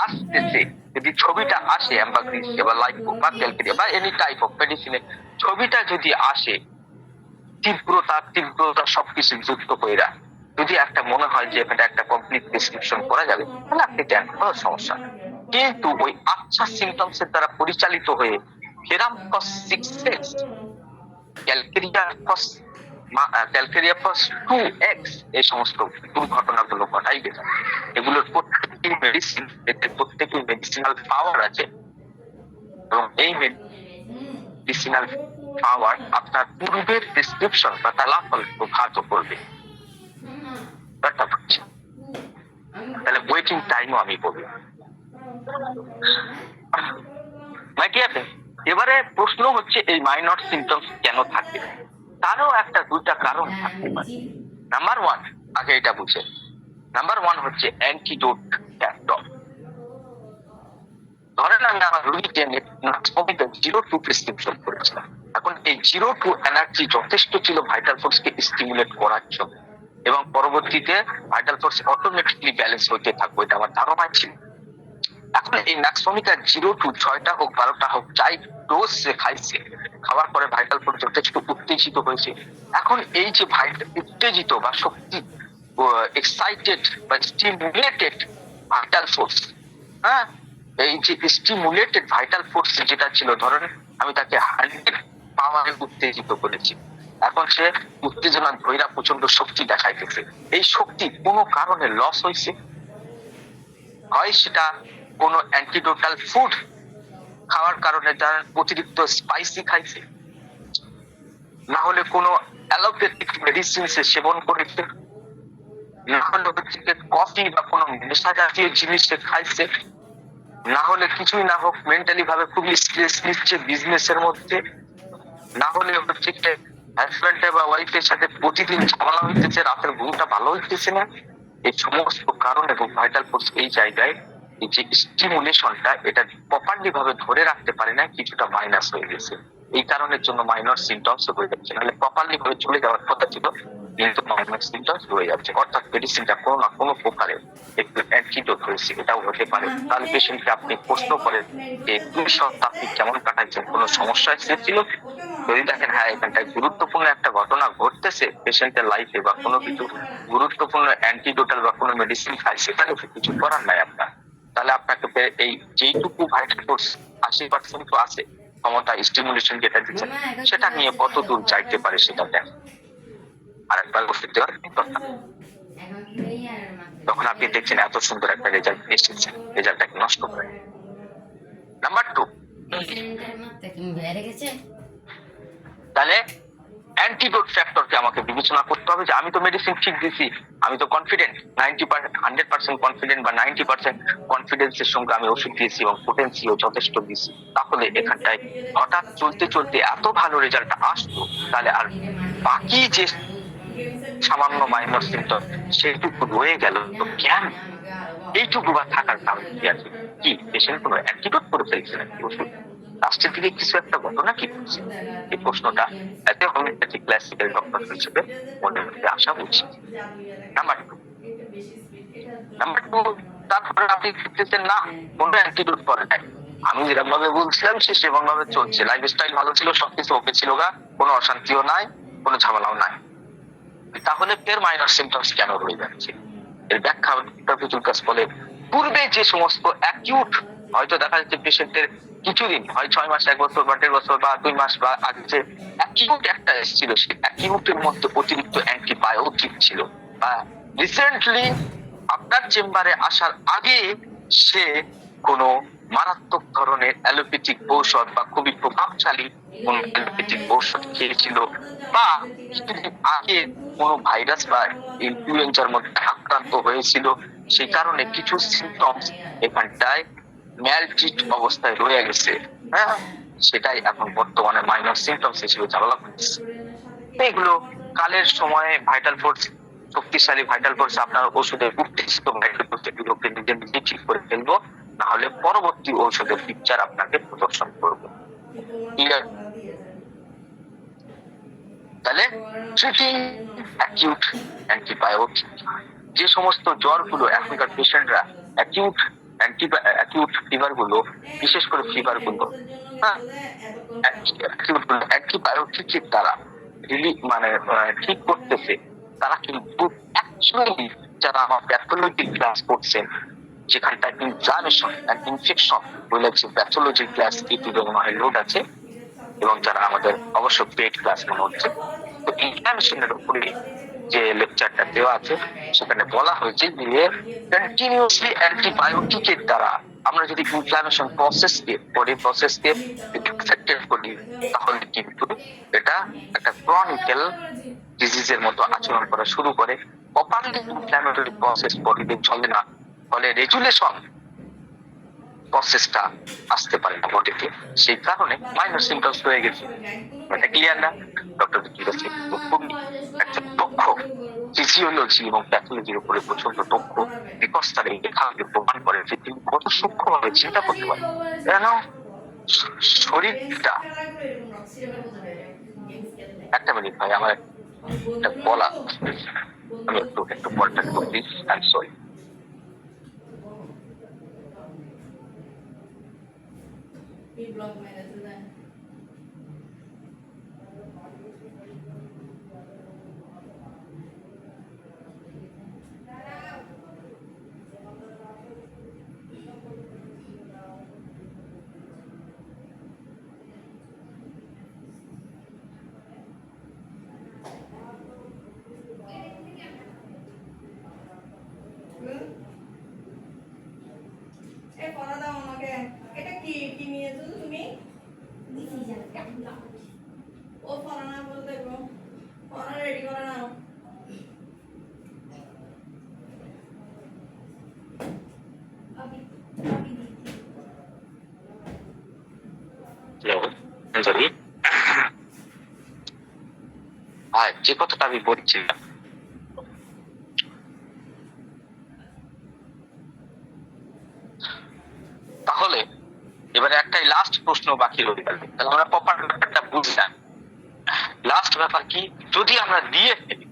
আসতেছে, যদি ছবিটা আসে অ্যাম্বাক্রিসিয়া বা লাইকো বা ক্যালকেরিয়া বা এনি টাইপ অফ মেডিসিনের ছবিটা যদি আসে, তীব্রতা সবকিছু যুক্ত করে যদি একটা মনে হয় যে এটা একটা কমপ্লিট প্রেসক্রিপশন করা যাবে, তাহলে আপনি দেন, কোনো সমস্যা নেই। কিন্তু ওই আচ্ছা সিমটমস এর দ্বারা পরিচালিত হয়ে ক্যালকেরিয়া ক্যালকেরিয়াপাস 2x এই সমস্ত দুর্ঘটনাগুলো ঘটাই গেছে। এগুলোর প্রত্যেকটি মেডিসিন, এতে প্রত্যেকটি মেডিসিনাল পাওয়ার আছে এবং এই মেডিসিনাল পাওয়ার আপনার পূর্বের প্রেসক্রিপশন বা তালাফল প্রভাবিত করবে। তাহলে ওয়েটিং টাইমও আমি বলবো। এবারে প্রশ্ন হচ্ছে এই মাইনর সিমটমস কেন থাকে? তারও একটা দুইটা কারণ থাকতে পারে। নাম্বার 1, আগে এটা বুঝে, নাম্বার 1 হচ্ছে অ্যান্টিডোট ফ্যাক্টর। ধরেন আমি আমার রোগীকে নাক্সপমিতে 0-2 প্রেসক্রিপশন করেছিলাম। এখন এই 0-2 এনার্জি যথেষ্ট ছিল ভাইটাল ফোর্সকে স্টিমুলেট করার জন্য এবং পরবর্তীতে ভাইটাল ফোর্স অটোমেটিকলি ব্যালেন্স হতে থাকবে, এটা আমার ধারণা ছিল। এখন এই নাক্সপমিকা 0-2 6টা হোক 12টা হোক যাই ডোজ সে খাইছে, খাওয়ার পরে ভাইটাল ফোর্স যথেষ্ট উত্তেজিত হয়েছে। এখন এই যে উত্তেজিত বা শক্তি এক্সাইটেড বা স্টিমুলেটেড ভাইটাল ফোর্স, হ্যাঁ, এই যে স্টিমুলেটেড ভাইটাল ফোর্স যেটা ছিল, ধরেন আমি তাকে 100 পাওয়ারে উত্তেজিত করেছি, এখন সে উত্তেজনা ধৈরা প্রচন্ড শক্তি দেখাইতেছে। এই শক্তি কোনো কারণে লস হয়েছে, হয় সেটা কোনো অ্যান্টিডোটাল ফুড খাওয়ার কারণে যারা অতিরিক্ত স্পাইসি খাইছে, না হলে কোনো অ্যালোপ্যাথিক মেডিসিন সে সেবন করেছে, না হলে হচ্ছে কফি বা কোনো নেশা জাতীয় জিনিস সে খাইছে, না হলে কিছুই না হোক মেন্টালি ভাবে খুবই স্ট্রেস নিচ্ছে বিজনেসের মধ্যে, না হলে হচ্ছে হাজব্যান্ড বা ওয়াইফের সাথে প্রতিদিন ঝামেলা হইতেছে, রাতের ঘুমটা ভালো হইতেছে না। এই সমস্ত কারণ এবং ভাইটাল ফোর্স এই জায়গায় এই যে স্টিমুলেশনটা এটা প্রপারলি ভাবে ধরে রাখতে পারে না, কিছুটা মাইনাস হয়ে গেছে। এই কারণের জন্য মাইনর সিমটমস হয়ে যাচ্ছে, নাহলে প্রপারলি ভাবে চলে যাওয়ার কথা ছিল, কিন্তু মাইনর সিমটমস হয়ে যাচ্ছে। অর্থাৎ মেডিসিনটা কোনো না কোনো প্রকারে একটু অ্যান্টিডোট হয়েছে, এটাও হতে পারে। তাহলে পেশেন্টকে আপনি প্রশ্ন করেন যে 2 সপ্তাহ আপনি কেমন কাটাচ্ছেন, কোনো সমস্যা এসেছিল? যদি দেখেন হ্যাঁ এখানটায় গুরুত্বপূর্ণ একটা ঘটনা ঘটতেছে পেশেন্টের লাইফে বা কোনো কিছু গুরুত্বপূর্ণ অ্যান্টিডোটাল বা কোনো মেডিসিন খাইছে, তাহলে কিছু করার নাই আপনার। তাহলে আপনাকে এই যেইটুকু ভাইটাল ফোর্স 80% তো আছে ক্ষমতা স্টিমুলেশন যেটা দিচ্ছে, সেটা নিয়ে কত দূর যাইতে পারে সেটা দেখ। আরেকবার ওষুধ দেওয়ার কথা, তখন আপনি দেখছেন এত সুন্দর একটা রেজাল্ট এসেছে, রেজাল্টটাকে নষ্ট করে। নাম্বার 2, তাহলে অ্যান্টিডোট ফ্যাক্টরকে আমাকে বিবেচনা করতে হবে যে আমি তো মেডিসিন ঠিক দিছি, আমি তো কনফিডেন্ট 100% কনফিডেন্ট বা 90% কনফিডেন্সের সঙ্গে আমি ওষুধ দিয়েছি এবং পোটেন্সিও যথেষ্ট দিয়েছি, তাহলে এখানটায় হঠাৎ চলতে চলতে এত ভালো রেজাল্ট আসতো, তাহলে আর বাকি যে সামান্য মাইনর সিমটম সেইটুকু রয়ে গেল তো কেন? এইটুকু বা থাকার কারণ কি আছে? কি পেশেন্ট কোনো অ্যান্টিডোট করে ফেলছে নাকি ওষুধ? লাস্টের দিকে কিছু একটা ঘটনা কি করছে? এই প্রশ্নটা এতে হোমিওপ্যাথি ক্লাসিক্যাল ডক্টর হিসেবে মনে মধ্যে আসা উচিত। নাম্বার 2, তারপরে আপনি দেখতেছেন না কোনো অ্যান্টিডোট করে নাই, আমি যেরকম ভাবে বলছিলাম সে সেরকম ভাবে চলছে, লাইফস্টাইল ভালো ছিল, সবকিছু ওকে ছিল গা, কোনো অশান্তিও নাই, কোনো ঝামেলাও নাই, তাহলে ফের মাইনর সিমটমস কেন রয়ে যাচ্ছে? এর ব্যাখ্যা ডক্টর বলে পূর্বে যে সমস্ত অ্যাকিউট, হয়তো দেখা যাচ্ছে পেশেন্টের কিছুদিন, হয় 6 মাস, 1 বছর বা 1.5 বছর বা 2 মাস বা আগে যে অ্যাকিউট একটা এসেছিল, সেই অ্যাকিউটের মধ্যে অতিরিক্ত অ্যান্টিবায়োটিক ছিল, বা রিসেন্টলি আপনার চেম্বারে আসার আগে সে কোনো মারাত্মক ধরনের অ্যালোপ্যাথিক ঔষধ বা খুবই প্রভাবশালী কোন অ্যালোপ্যাথিক ঔষধ খেয়েছিল, বা কিছুদিন আগে কোনো ভাইরাস বা ইনফ্লুয়েঞ্জার মধ্যে আক্রান্ত হয়েছিল, সেই কারণে কিছু সিমটমস এখানটায় ম্যালট্রিট অবস্থায় রয়ে গেছে, হ্যাঁ, সেটাই এখন বর্তমানে মাইনর সিমটমস হিসেবে ঝামেলা করছে। এগুলো কালের সময়ে ভাইটাল ফোর্স, শক্তিশালী ভাইটাল ফোর্স আপনার ওষুধের উত্তেজিত ভাইটাল ফোর্স এগুলোকে নিজে নিজে ঠিক করে ফেলবো, না হলে পরবর্তী ঔষধের পিকচার আপনাকে প্রদর্শন করবো। তাহলে ট্রিটিং অ্যাকিউট অ্যান্টিবায়োটিক, যে সমস্ত জ্বরগুলো এখনকার পেশেন্টরা অ্যাকিউট ফিভার গুলো, বিশেষ করে ফিভার গুলো অ্যান্টিবায়োটিকের দ্বারা মানে ঠিক করতেছে, তারা কিন্তু অ্যাকচুয়ালি যারা আমার প্যাথোলজি ক্লাস করছেন, যেখানটায় ইনফ্লামেশন এন্ড ইনফেকশন বলে যে প্যাথোলজি ক্লাস লোড আছে, এবং যারা আমাদের অবশ্য পেড ক্লাস মনে হচ্ছে, তো ইনফ্লামেশনের উপরে যে লেকচারটা দেওয়া আছে সেখানে বলা হয়েছে যে কন্টিনিউসলি অ্যান্টিবায়োটিকের দ্বারা আমরা যদি ইনফ্লামেশন প্রসেসকে বডি প্রসেসকে এফেক্টেড করি তাহলে কিন্তু এটা একটা ক্রনিক্যাল ডিজিজের মতো আচরণ করা শুরু করে। প্রপারলি ইনফ্ল্যামেটরি প্রসেস বডিতে চলে না, ফলে রেগুলেশন প্রসেসটা আসতে পারে না বডিতে। সেই কারণে মাইনর সিমটমস হয়ে গেছে। এটা ক্লিয়ার না? ডক্টর খুবই একটা দক্ষ ফিজিওলজি এবং প্যাথোলজির উপরে প্রচন্ড দক্ষ, বিকজ তারা এই লেখাকে প্রমাণ করে যে তিনি কত সূক্ষ্মভাবে চিন্তা করতে পারেন কেন শরীরটা। একটা মিনিট ভাই, আমার একটা বলা, আমি একটু পরটা করছি। I am sorry. এটা কি কি নিয়েছো তুমি? ও ফরানা বলতে ফরানা রেডি করে নাও। যে কথাটা আমি বলছিলাম, তাহলে এবারে একটাই লাস্ট প্রশ্ন বাকি রয়ে গেল। তাহলে আমরা প্রপার ব্যাপারটা বুঝলাম। লাস্ট ব্যাপার কি, যদি আমরা দিয়ে ফেলি,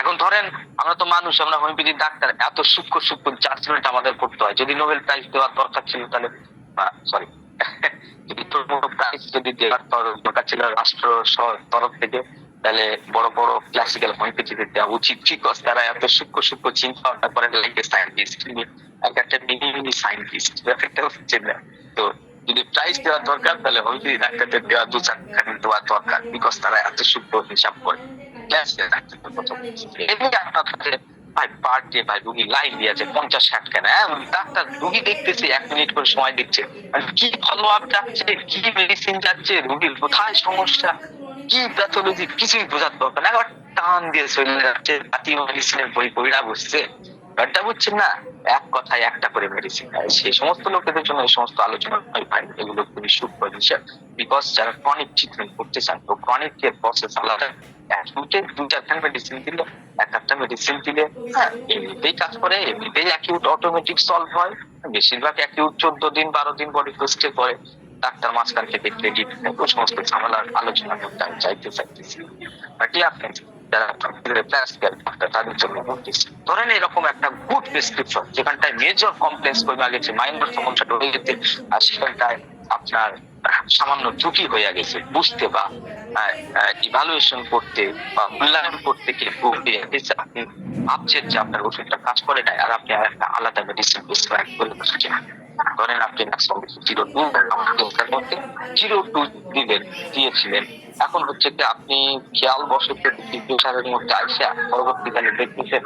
এখন ধরেন আমরা তো মানুষ, আমরা হোমিওপ্যাথি ডাক্তার, এত সূক্ষ্ম সূক্ষ্ম জাজমেন্ট আমাদের করতে হয়। যদি নোবেল প্রাইজ দেওয়ার দরকার ছিল তাহলে সরি যদি প্রাইজ যদি দেওয়ার দরকার ছিল রাষ্ট্র তরফ থেকে, তাহলে বড় বড় ক্লাসিক্যাল হোমিওপ্যাথিতে দেওয়া উচিত। বিকজ তারা এত সূক্ষ্ম সূক্ষ্ম চিন্তা ভাবনা করে, লাইক এ সায়েন্টিস্ট, একটা মিনি মিনি সায়েন্টিস্ট ব্যাপারটা হচ্ছে না। তো যদি প্রাইজ দেওয়ার দরকার তাহলে হোমিওপ্যাথি ডাক্তারদের দেওয়া 2-4 দেওয়া দরকার, বিকজ তারা এত সূক্ষ্ম হিসাব করে। ভাই পার ডে ভাই রুগী লাইন দিয়েছে 50-60 কেন, ডাক্তার রুগী দেখতেছে 1 মিনিট করে সময় দিচ্ছে, কি ফলো আপ যাচ্ছে, কি মেডিসিন যাচ্ছে, রুগীর কোথায় সমস্যা, কি প্যাথোলজি, কিছুই বোঝার দরকার না, টান দিয়ে চলে যাচ্ছে। জাতীয় মেডিসিনের বই বইরা বসছে, ব্যাপারটা বুঝছেন না? এক কথায় একটা করে মেডিসিন। সেই সমস্ত লোকেদের জন্য এই সমস্ত আলোচনা এগুলো খুবই সূক্ষ্ম বিষয়। বিকজ যারা ক্রনিক ট্রিটমেন্ট করতে চান, তো ক্রনিক কেয়ার প্রসেস আলাদা। দুইটা মেডিসিন দিলে, একটা মেডিসিন দিলে এমনিতেই কাজ করে, এমনিতেই অ্যাকিউট অটোমেটিক সলভ হয়। বেশিরভাগ অ্যাকিউট 14 দিন 12 দিন বডি টেস্টে করে। ডাক্তার মাঝখান থেকে ক্রেডিট ওই সমস্ত ঝামেলার আলোচনা করতে আমি চাইতেছি। যারা তাদের জন্য ধরেন এরকম একটা গুড প্রেসক্রিপশন যেখানটায় মেজর কমপ্লেক্স কমে গেছে, মাইনর সমস্যাটা হয়ে গেছে, আর সেখানটায় আপনার সামান্য ত্রুটি হয়ে গেছে বুঝতে বা ইভালুয়েশন করতে বা মূল্যায়ন করতে গিয়ে আপনি ভাবছেন যে আপনার ওষুধটা কাজ করে নাই, আর আপনি একটা আলাদা মেডিসিন প্রেসক্রাইব করে বসেছেন। ধরেন আপনি দিয়েছিলেন, এখন হচ্ছে কি আপনি খেয়াল বসতে প্রেশারের মধ্যে আসে পরবর্তীকালে দেখতেছেন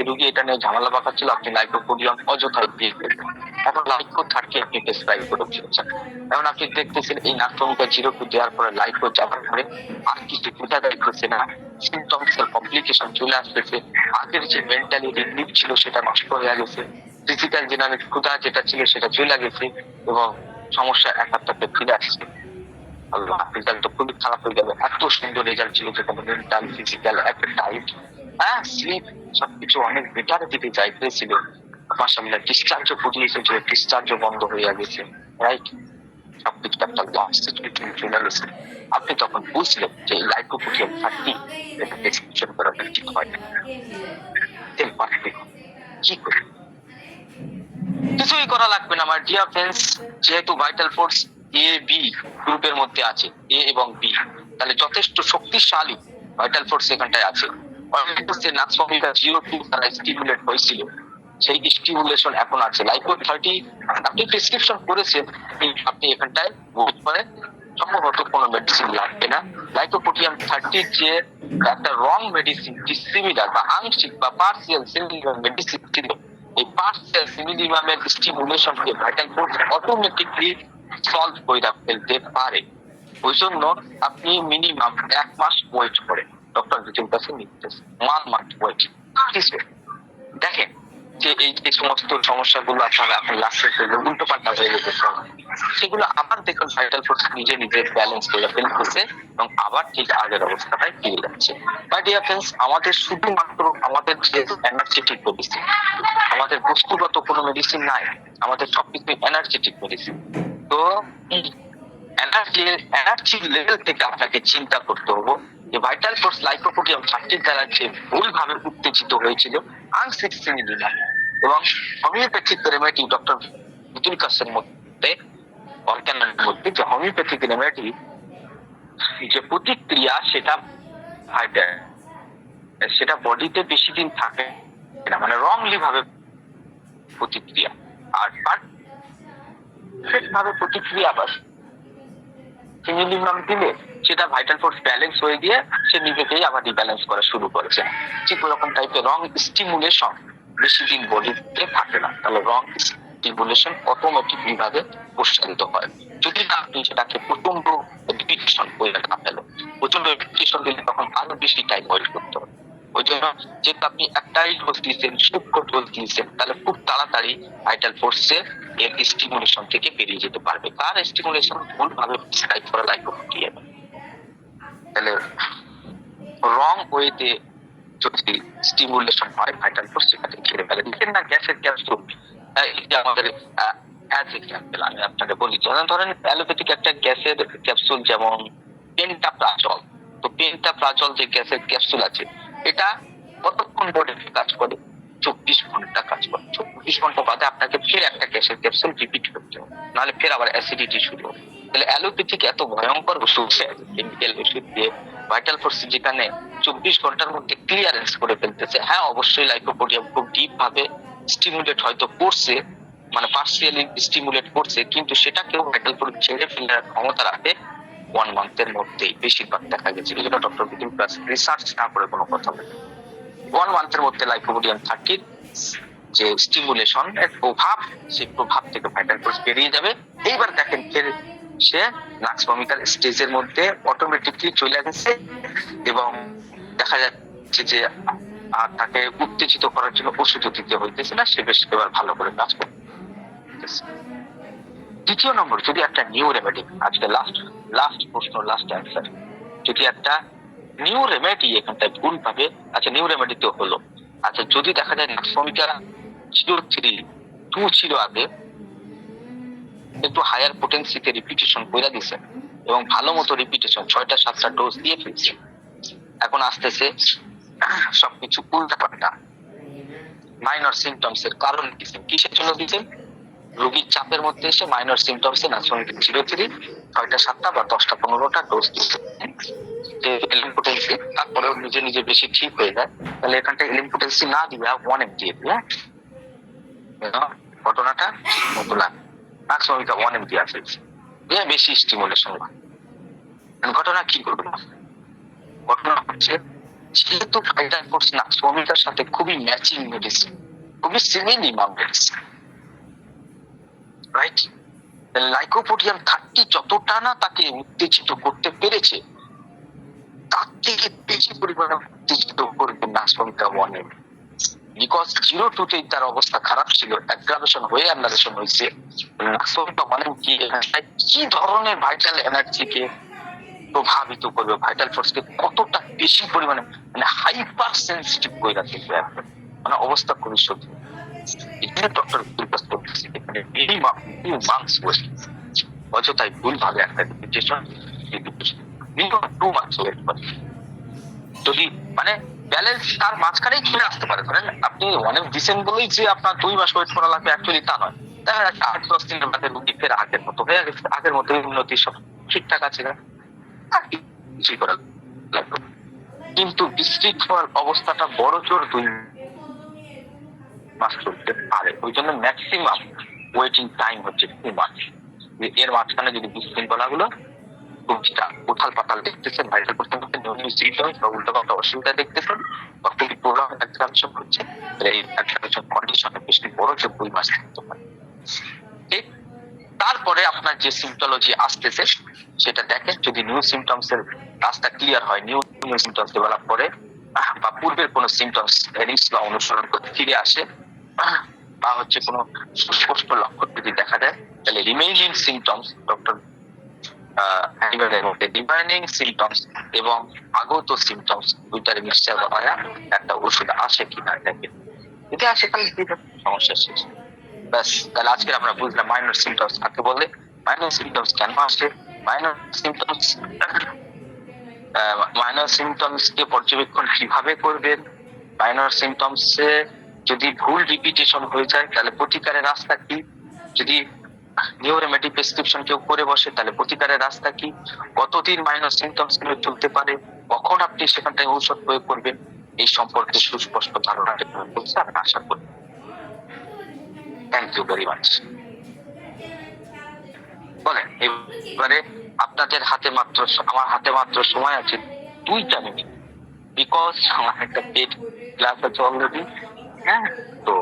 রুগী এটা নিয়ে ঝামেলা পাকাচ্ছিল, আপনি লাইকোপোডিয়াম অযথায় দিয়ে দিয়েছেন। এখন লাইকো 30 আপনি প্রেসক্রাইব করে দিয়েছেন। এখন আপনি দেখতেছেন এই নাট্রমিকা 0.2 দেওয়ার পরে লাইকো যাওয়ার পরে আর কিছু বোঝা যাইতেছে না, সিমটমস এর কমপ্লিকেশন চলে আসতেছে, আগের যে মেন্টালি রিলিফ ছিল সেটা নষ্ট হয়ে গেছে, ফিজিক্যাল জেনারেল ক্ষুধা যেটা ছিল সেটা চলে গেছে, এবং সমস্যা একটা ফিরে আসছে। রেজাল্ট তো খুবই খারাপ হয়ে গেল। এত সুন্দর রেজাল্ট ছিল, যেখানে মেন্টাল ফিজিক্যাল অ্যাপেটাইট স্লিপ সবকিছু অনেক বেটার দিকে যাইতেছিল। মাশাআল্লাহ ডিসচার্জও ফুরিয়ে এসেছে, ডিসচার্জও বন্ধ হয়ে গেছে, রাইট? সবকিছু একটা লাস্ট ট্রিটমেন্ট চলে গেছে। আপনি তখন বুঝলেন যে লাইকোপোডিয়াম 30 এটা প্রেসক্রিপশন করাটা ঠিক হয় না। কি করে? কিছুই করা লাগবে না আমার ডিয়ার ফ্রেন্ডস, যেহেতু ভাইটাল ফোর্স এ বি গ্রুপের মধ্যে আছে, এ এবং বি, তাহলে যথেষ্ট শক্তিশালী ভাইটাল ফোর্স এখানটায় আছে। নাক্সমিকা 0.2 তারা স্টিমুলেট হয়েছিল, সেই স্টিমুলেশন এখন আছে। লাইকো 30 আপনি প্রেসক্রিপশন করেছেন, আপনি এখানটায় বুঝতে পারেন সম্ভবত কোনো মেডিসিন লাগবে না। লাইকোপোডিয়াম 30 যে একটা রং মেডিসিন সিমিলার বা আংশিক বা পার্সিয়াল সিমিলার মেডিসিন ছিল, এই পার্সিয়াল সিমিলার স্টিমুলেশনকে ভাইটাল ফোর্স অটোমেটিকলি সলভ করে ফেলতে পারে। ওই জন্য আপনি মিনিমাম 1 মাস ওয়েট করে ডক্টর ভিজির কাছে নিতেছে, 1 মান্থ ওয়েট। দেখেন যে এই যে সমস্ত সমস্যাগুলো আপনারা এখন লাস্টে উল্টো পাল্টা হয়ে যেতেছে, সেগুলো আবার দেখুন ভাইটাল ফোর্স নিজে নিজে ব্যালেন্স করে ফেলতেছে এবং আবার ঠিক আগের অবস্থাটায় ফিরে যাচ্ছে। বাট ডিয়ার ফ্রেন্ডস, আমাদের শুধুমাত্র আমাদের যে এনার্জেটিক মেডিসিন, আমাদের বস্তুগত কোনো মেডিসিন নাই, আমাদের সবকিছু এনার্জেটিক মেডিসিন। তো এনার্জি লেভেল থেকে আপনাকে চিন্তা করতে হবে যে ভাইটাল ফোর্স লাইকোপোডিয়াম 30 দ্বারা যে ভুলভাবে উত্তেজিত হয়েছিল আংশিক সিমিলার এবং হোমিওপ্যাথিক রেমেডি ডক্টর বিতুল কাসের মধ্যে অর্গানের মধ্যে যে হোমিওপ্যাথিক রেমেডি যে প্রতিক্রিয়া সেটা বডিতে বেশি দিন থাকে না, মানে রংলি ভাবে প্রতিক্রিয়া, আর ভাবে প্রতিক্রিয়া আবার সিমিলিনাম দিলে সেটা ভাইটাল ফোর্স ব্যালেন্স হয়ে গিয়ে সে নিজেকেই আবার রিব্যালেন্স করা শুরু করেছে। ঠিক ওরকম টাইপের রং স্টিমুলেশন বেশি দিন বডিতে থাকে না, তাহলে রং স্টিমুলেশন অটোমেটিকলি ভাবে প্রসারিত হয়। যদি না আপনি সেটাকে প্রচন্ড রিপিটেশন করে না ফেলো, প্রচন্ড রিপিটেশন দিলে তখন আরো বেশি টাইম ওয়েট করতে হবে। ওই জন্য যেহেতু আপনি একটাই ডোজ দিয়েছেন, সূক্ষ্ম ডোজ দিয়েছেন, তাহলে খুব তাড়াতাড়ি ভাইটাল ফোর্সে এর স্টিমুলেশন থেকে বেরিয়ে যেতে পারবে। তার স্টিমুলেশন ভুলভাবে প্রেসক্রাইব করা লাইকোপোডিয়াম, তাহলে রং ওয়েতে যদি স্টিমুলেশন হয় ভাইটাল ফোর্স সেটাকে ঘিরে ফেলে। দেখেন না গ্যাসের ক্যাপসুল, এই যে আমাদের অ্যাজ এক্সাম্পল আমি আপনাকে বলি, ধরেন অ্যালোপ্যাথিক একটা গ্যাসের ক্যাপসুল যেমন পেন্টাপ্রাজল, তো পেন্টাপ্রাজল যে গ্যাসের ক্যাপসুল আছে এটা কতক্ষণ বডিতে কাজ করে? 24 ঘন্টা কাজ করে। 24 ঘন্টা বাদে আপনাকে ফের একটা গ্যাসের ক্যাপসুল রিপিট করতে হবে, নাহলে ফের আবার অ্যাসিডিটি শুরু হবে। তাহলে অ্যালোপ্যাথিক এত ভয়ঙ্কর ওষুধ, কেমিক্যাল ওষুধ দিয়ে ভাইটাল ফোর্স যেখানে 24 ঘন্টার মধ্যে ক্লিয়ারেন্স করে ফেলতেছে, হ্যাঁ অবশ্যই লাইকোপোডিয়াম খুব ডিপ ভাবে স্টিমুলেট হয়তো করছে, মানে পার্সিয়ালি স্টিমুলেট করছে, কিন্তু সেটাকেও ভাইটাল ফোর্স ছেড়ে ফেলার ক্ষমতা রাখে 1 মান্থের মধ্যেই বেশিরভাগ দেখা গেছে। এই জন্য ডক্টর বিপিন প্লাস রিসার্চ না করে কোনো কথা বলে 1 মান্থের মধ্যে লাইকোপোডিয়াম 30 যে স্টিমুলেশন এর প্রভাব, সেই প্রভাব থেকে ভাইটাল ফোর্স বেরিয়ে যাবে। এইবার দেখেন ফের সে নাক্স ভমিকাল স্টেজের মধ্যে অটোমেটিকলি চলে গেছে এবং দেখা যাচ্ছে যে আর তাকে উত্তেজিত করার জন্য ওষুধ দিতে হইতেছে না, সে বেশ এবার ভালো করে কাজ করতেছে। দ্বিতীয় নম্বর, যদি একটা নিউ রেমেডি, আজকে লাস্ট প্রশ্ন, লাস্ট অ্যান্সার, যদি একটা নিউ রেমেডি এখানটায় ভুল ভাবে, আচ্ছা নিউ রেমেডি তো হলো, আচ্ছা যদি দেখা যায় নাক্স ভমিকা 03-2 ছিল আগে, একটু হায়ার পোটেন্সিতে রিপিটেশন করে দিছে এবং ভালো মতো রিপিটেশন 6টা-7টা ডোজ দিয়ে ফেলছে, এখন আসতেছে সবকিছু উল্টাপাল্টা। মাইনর সিমটমস এর কারণ কিসের জন্য দিচ্ছেন? রোগীর চাপের মধ্যে এসে মাইনর সিমটমস এ নাক্সভমিকা 03 6টা-7টা বা 10টা-15টা ডোজ দিচ্ছে, এলিম্পোটেন্সি তারপরেও নিজে নিজে বেশি ঠিক হয়ে যায়। তাহলে এখানটা এলিম্পোটেন্সি না দিয়ে 1M দিয়ে দিয়ে ঘটনাটা মতো লাগে, নাক্সভমিকা 1M দিয়ে ফেলছে, বেশি স্টিমুলেশন হয়। ঘটনা কি করবে? ঘটনা হচ্ছে যেহেতু ভাইটাল ফোর্স নাক্সভমিকার সাথে খুবই ম্যাচিং মেডিসিন, খুবই সিমিলার মেডিসিন, রাইট? লাইকোপোডিয়াম 30 যতটা না তাকে উত্তেজিত করতে পেরেছে, তার থেকে বেশি পরিমাণে উত্তেজিত করবে নাক্সভমিকা 1M, বিকজ 0-2 তার অবস্থা খারাপ ছিল, অ্যাগ্রাভেশন হয়ে অ্যানালাইজেশন হয়েছে। নাক্সভমিকা 1M কি ধরনের ভাইটাল এনার্জিকে প্রভাবিত করবে, ভাইটাল ফোর্সকে কতটা বেশি পরিমাণে, মানে হাইপার সেন্সিটিভ করে রাখবে, মানে অবস্থা খুবই সত্যি। এখানে ডক্টর অযথাই ভুল ভাবে একটা রিপিটেশন 2 মান্থস ওয়েট করে, যদি মানে ব্যালেন্স তার মাঝখানেই চলে আসতে পারে। ধরেন আপনি অনেক দিচ্ছেন বলেই যে আপনার 2 মাস ওয়েট করা লাগবে, অ্যাকচুয়ালি তা নয়। দেখা যাচ্ছে 8-10 দিনের মধ্যে রোগী ফের আগের মতো হয়ে গেছে, আগের মতো উন্নতি সব ঠিকঠাক আছে না, আর কিছুই করা লাগবে। কিন্তু ডিস্ট্রিক্ট হওয়ার অবস্থাটা বড় জোর 2 মাস চলতে পারে। ওই জন্য ম্যাক্সিমাম ওয়েটিং টাইম হচ্ছে 2 মাস। এর মাঝখানে যদি বিশৃঙ্খলাগুলো খুব যেটা উথাল পাতাল দেখতেছেন, ভাইরাল করতে করতে নিউজ সিমটমস বা উল্টো পাল্টা অসুবিধা দেখতেছেন বা খুবই প্রবলেম একটা হচ্ছে, এই একটা কন্ডিশনে বেশ বড় যে 2 মাস থাকতে পারে। ঠিক তারপরে আপনার যে সিমটোলজি আসতেছে সেটা দেখেন, যদি নিউ সিমটমস এর রাস্তা ক্লিয়ার হয়, নিউ সিমটমস ডেভেলপ করে বা পূর্বের কোনো সিমটমস রিস্ক বা অনুসরণ করতে ফিরে আসে বা হচ্ছে কোনো সুস্পষ্ট লক্ষণ যদি দেখা দেয়, তাহলে রিমেইনিং সিমটমস ডক্টর এর মধ্যে রিমেইনিং সিমটমস এবং আগত সিমটমস দুইটার মিক্সচার হয় একটা ওষুধ আসে কিনা দেখেন। যদি আসে তাহলে সমস্যা শেষ। ব্যাস, তাহলে আজকে আমরা বুঝলাম মাইনর সিমটমস কাকে বলে, মাইনর সিমটমস কেন আসে, মাইনর সিমটমস কে পর্যবেক্ষণ কিভাবে করবেন, মাইনর সিমটমস এ যদি ভুল রিপিটেশন হয়ে যায় তাহলে প্রতিকারের রাস্তা কি, যদি নিউরোমেডিক প্রেসক্রিপশন কেউ করে বসে তাহলে প্রতিকারের রাস্তা কি, কতদিন মাইনর সিমটমস গুলো চলতে পারে, কখন আপনি সেখান থেকে ঔষধ প্রয়োগ করবেন, এই সম্পর্কে সুস্পষ্ট ধারণা বলছে আমি আশা করি। Thank you very much. বলেন এবারে আপনাদের হাতে মাত্র, আমার হাতে মাত্র সময় আছে 2টা মিনিট, বিকজ আমার একটা পেড ক্লাস আছে অলরেডি। হ্যাঁ, তো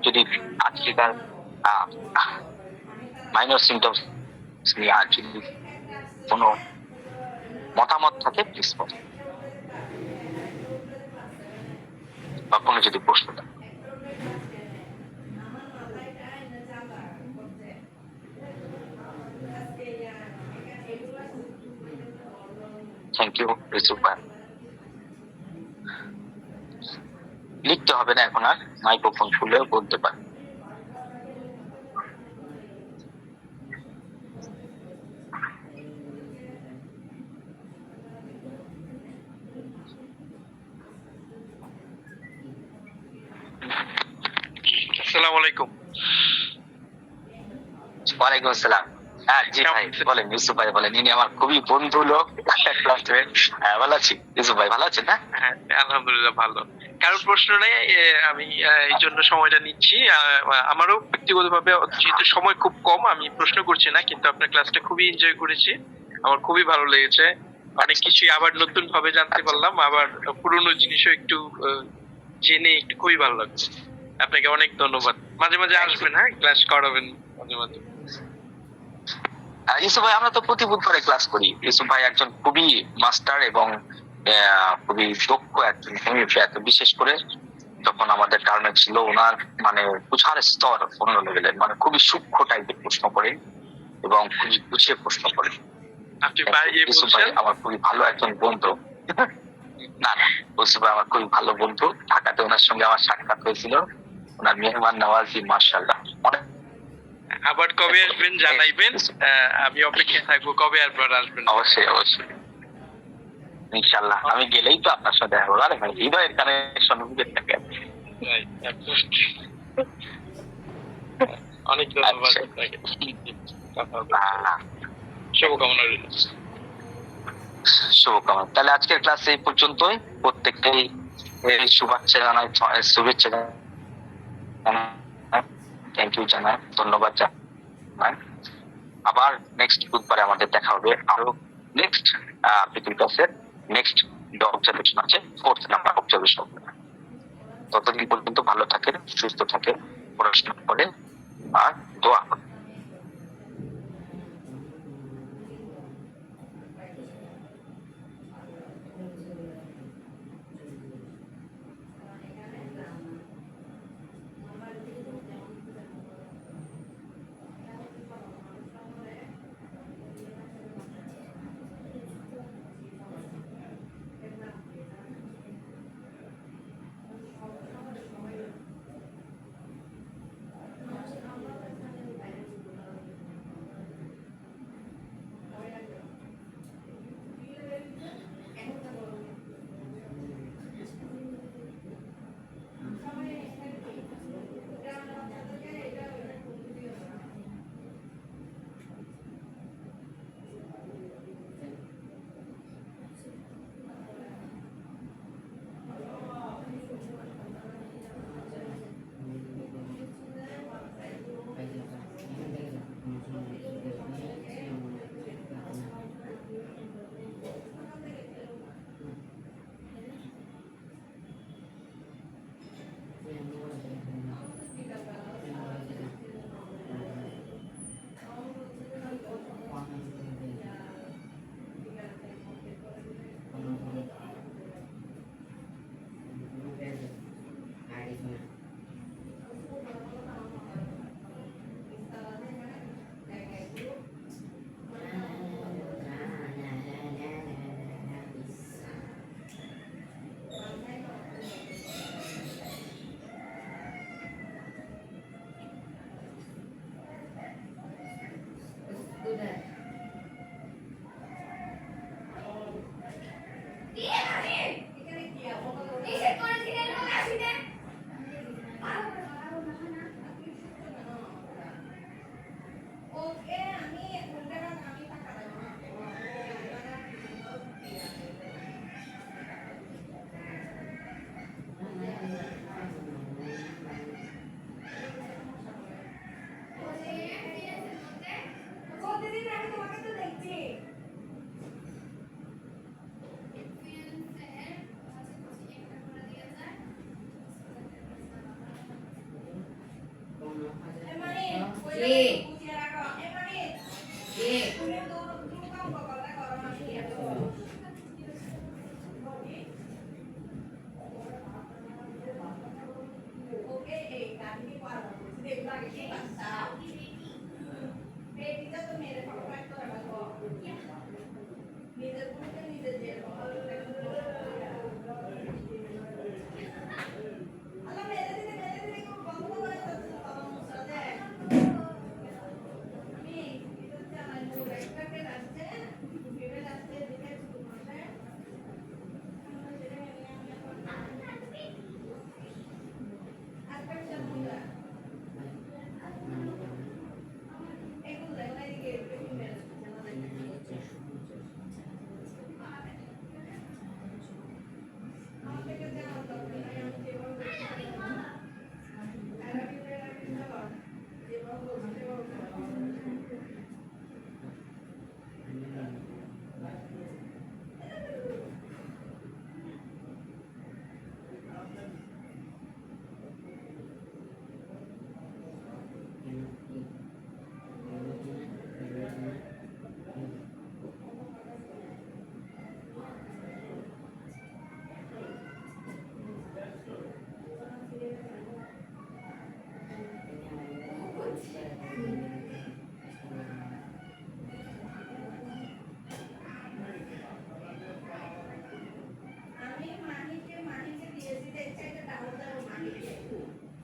যদি আজকেকার মাইনর সিমটমস নিয়ে আর যদি কোনো মতামত থাকে প্লিজ বলুন, বা কোনো যদি প্রশ্ন থাকে। থ্যাংক ইউ রিসুফ ভাই। লিখতে হবে না এখন আর, মাইক্রোফোন খুলেও বলতে পারে। আসসালামু আলাইকুম। ওয়ালাইকুম আসসালাম। হ্যাঁ জি ভাই বলেন, ইউসুফ ভাই বলেন, ইনি আমার খুবই বন্ধু লোক, ক্লাসমেট। হ্যাঁ ভালো আছি, ইউসুফ ভাই ভালো আছেন না? হ্যাঁ আলহামদুলিল্লাহ ভালো। কারোর প্রশ্ন নেই, আমি এই জন্য সময়টা নিচ্ছি। আমারও ব্যক্তিগতভাবে যেহেতু সময় খুব কম, আমি প্রশ্ন করছি না, কিন্তু আপনার ক্লাসটা খুবই এনজয় করেছি, আমার খুবই ভালো লেগেছে। অনেক কিছুই আবার নতুন ভাবে জানতে পারলাম, আবার পুরনো জিনিসও একটু জেনে একটু খুবই ভালো লাগছে। আপনাকে অনেক ধন্যবাদ। মাঝে মাঝে আসবেন, হ্যাঁ ক্লাস করাবেন মাঝে মাঝে। ইউসুফ ভাই আমরা তো প্রতি বুধবারে ক্লাস করি। ইউসুফ ভাই একজন খুবই মাস্টার এবং খুবই দক্ষ একজন হোমিওপ্যাথ, বিশেষ করে যখন আমাদের কারণে ছিল ওনার মানে বুঝার স্তর অন্য লেভেলের, মানে খুবই সূক্ষ্ম টাইপের প্রশ্ন করে এবং খুবই গুছিয়ে প্রশ্ন করে। আপনি বাইরে ইউসুফ ভাই বলছেন আমার খুবই ভালো একজন বন্ধু। না না, ইউসুফ ভাই আমার খুবই ভালো বন্ধু, ঢাকাতে ওনার সঙ্গে আমার সাক্ষাৎ হয়েছিল, ওনার মেহমান নওয়াজি মাশাআল্লাহ। আবার কবে আসবেন জানাইবেন, আমি অপেক্ষায় থাকবো কবে আবার আসবেন। অবশ্যই অবশ্যই ইনশাআল্লাহ, আমি গেলেই তো আপনার সাথে দেখা হবে। আরে ভাই হৃদয়ের কানেকশন বুঝে থাকে। অনেক ধন্যবাদ আচ্ছা। আপনাকে। শুভকামনা রইল। শুভকামনা। তাহলে আজকের ক্লাস এই পর্যন্তই। প্রত্যেককেই শুভেচ্ছা জানাই, শুভেচ্ছা থ্যাংক ইউ জানাই, ধন্যবাদ জানাই। আবার নেক্সট বুধবারে আমাদের দেখা হবে আরো নেক্সট পৃথিবী ক্লাসের নেক্সট অবজারভেশন আছে, 4th নাম্বার অবজারভেশন। ততদিন পর্যন্ত ভালো থাকেন, সুস্থ থাকেন, পড়াশোনা করেন আর দোয়া করেন।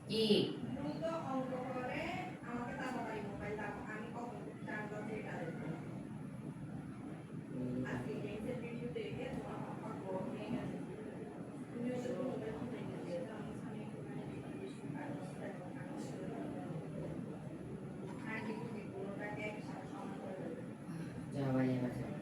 কি যাও ভাই এবার যাও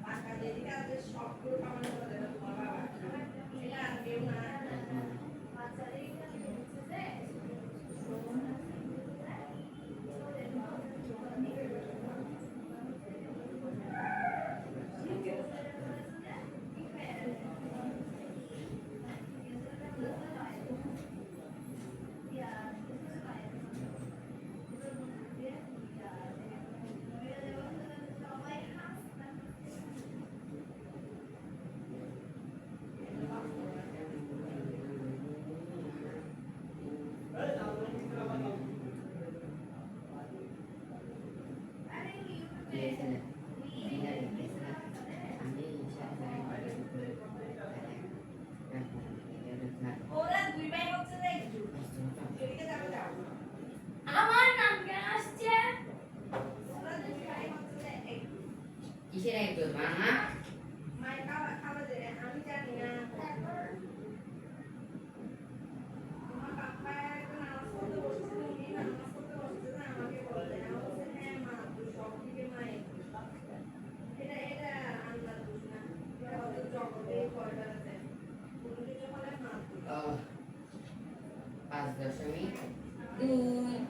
কিসের একজন মামা পাঁচ দশমিক দুই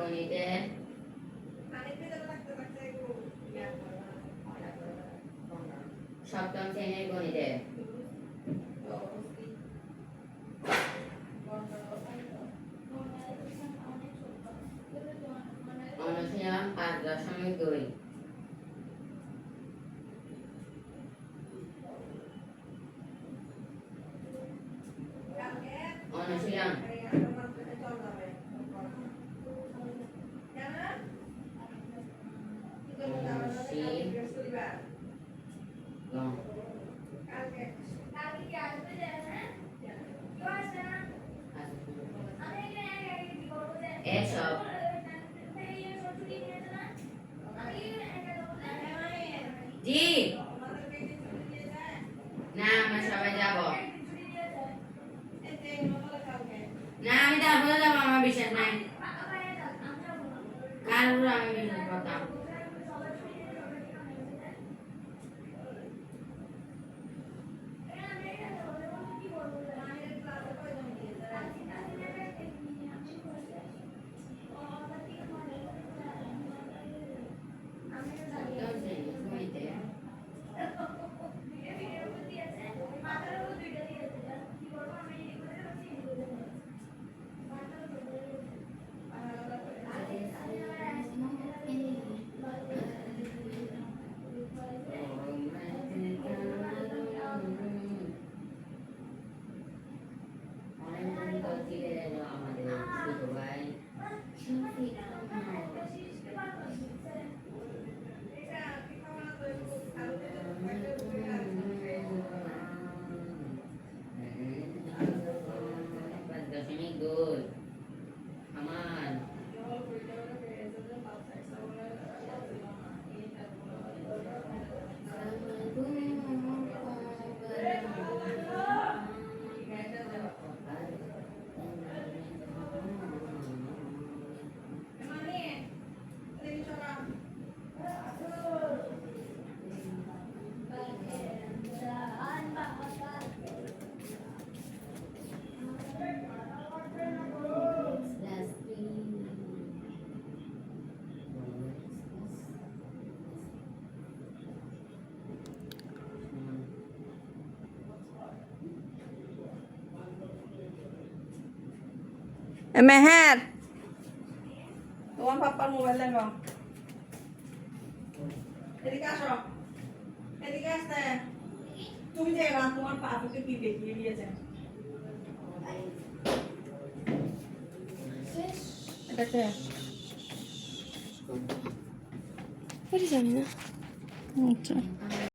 গণিতে সপ্তম শ্রেণীর গণিতে অনুশীলন 5.2 অনুশীলন এসব জি না আমরা সবাই যাব না আমি তারপরে যাবো আমার বিশ্বাস নাই কার উপর আমি বিশ্বাস করতাম মেহের তোমার পাপ্পার মোবাইল দেখো এদিকে আসো এদিকে আসতে তুমি যে না তোমার পাপাকে কি দেখিয়ে দিয়েছে এটা কে এটা জানি না আচ্ছা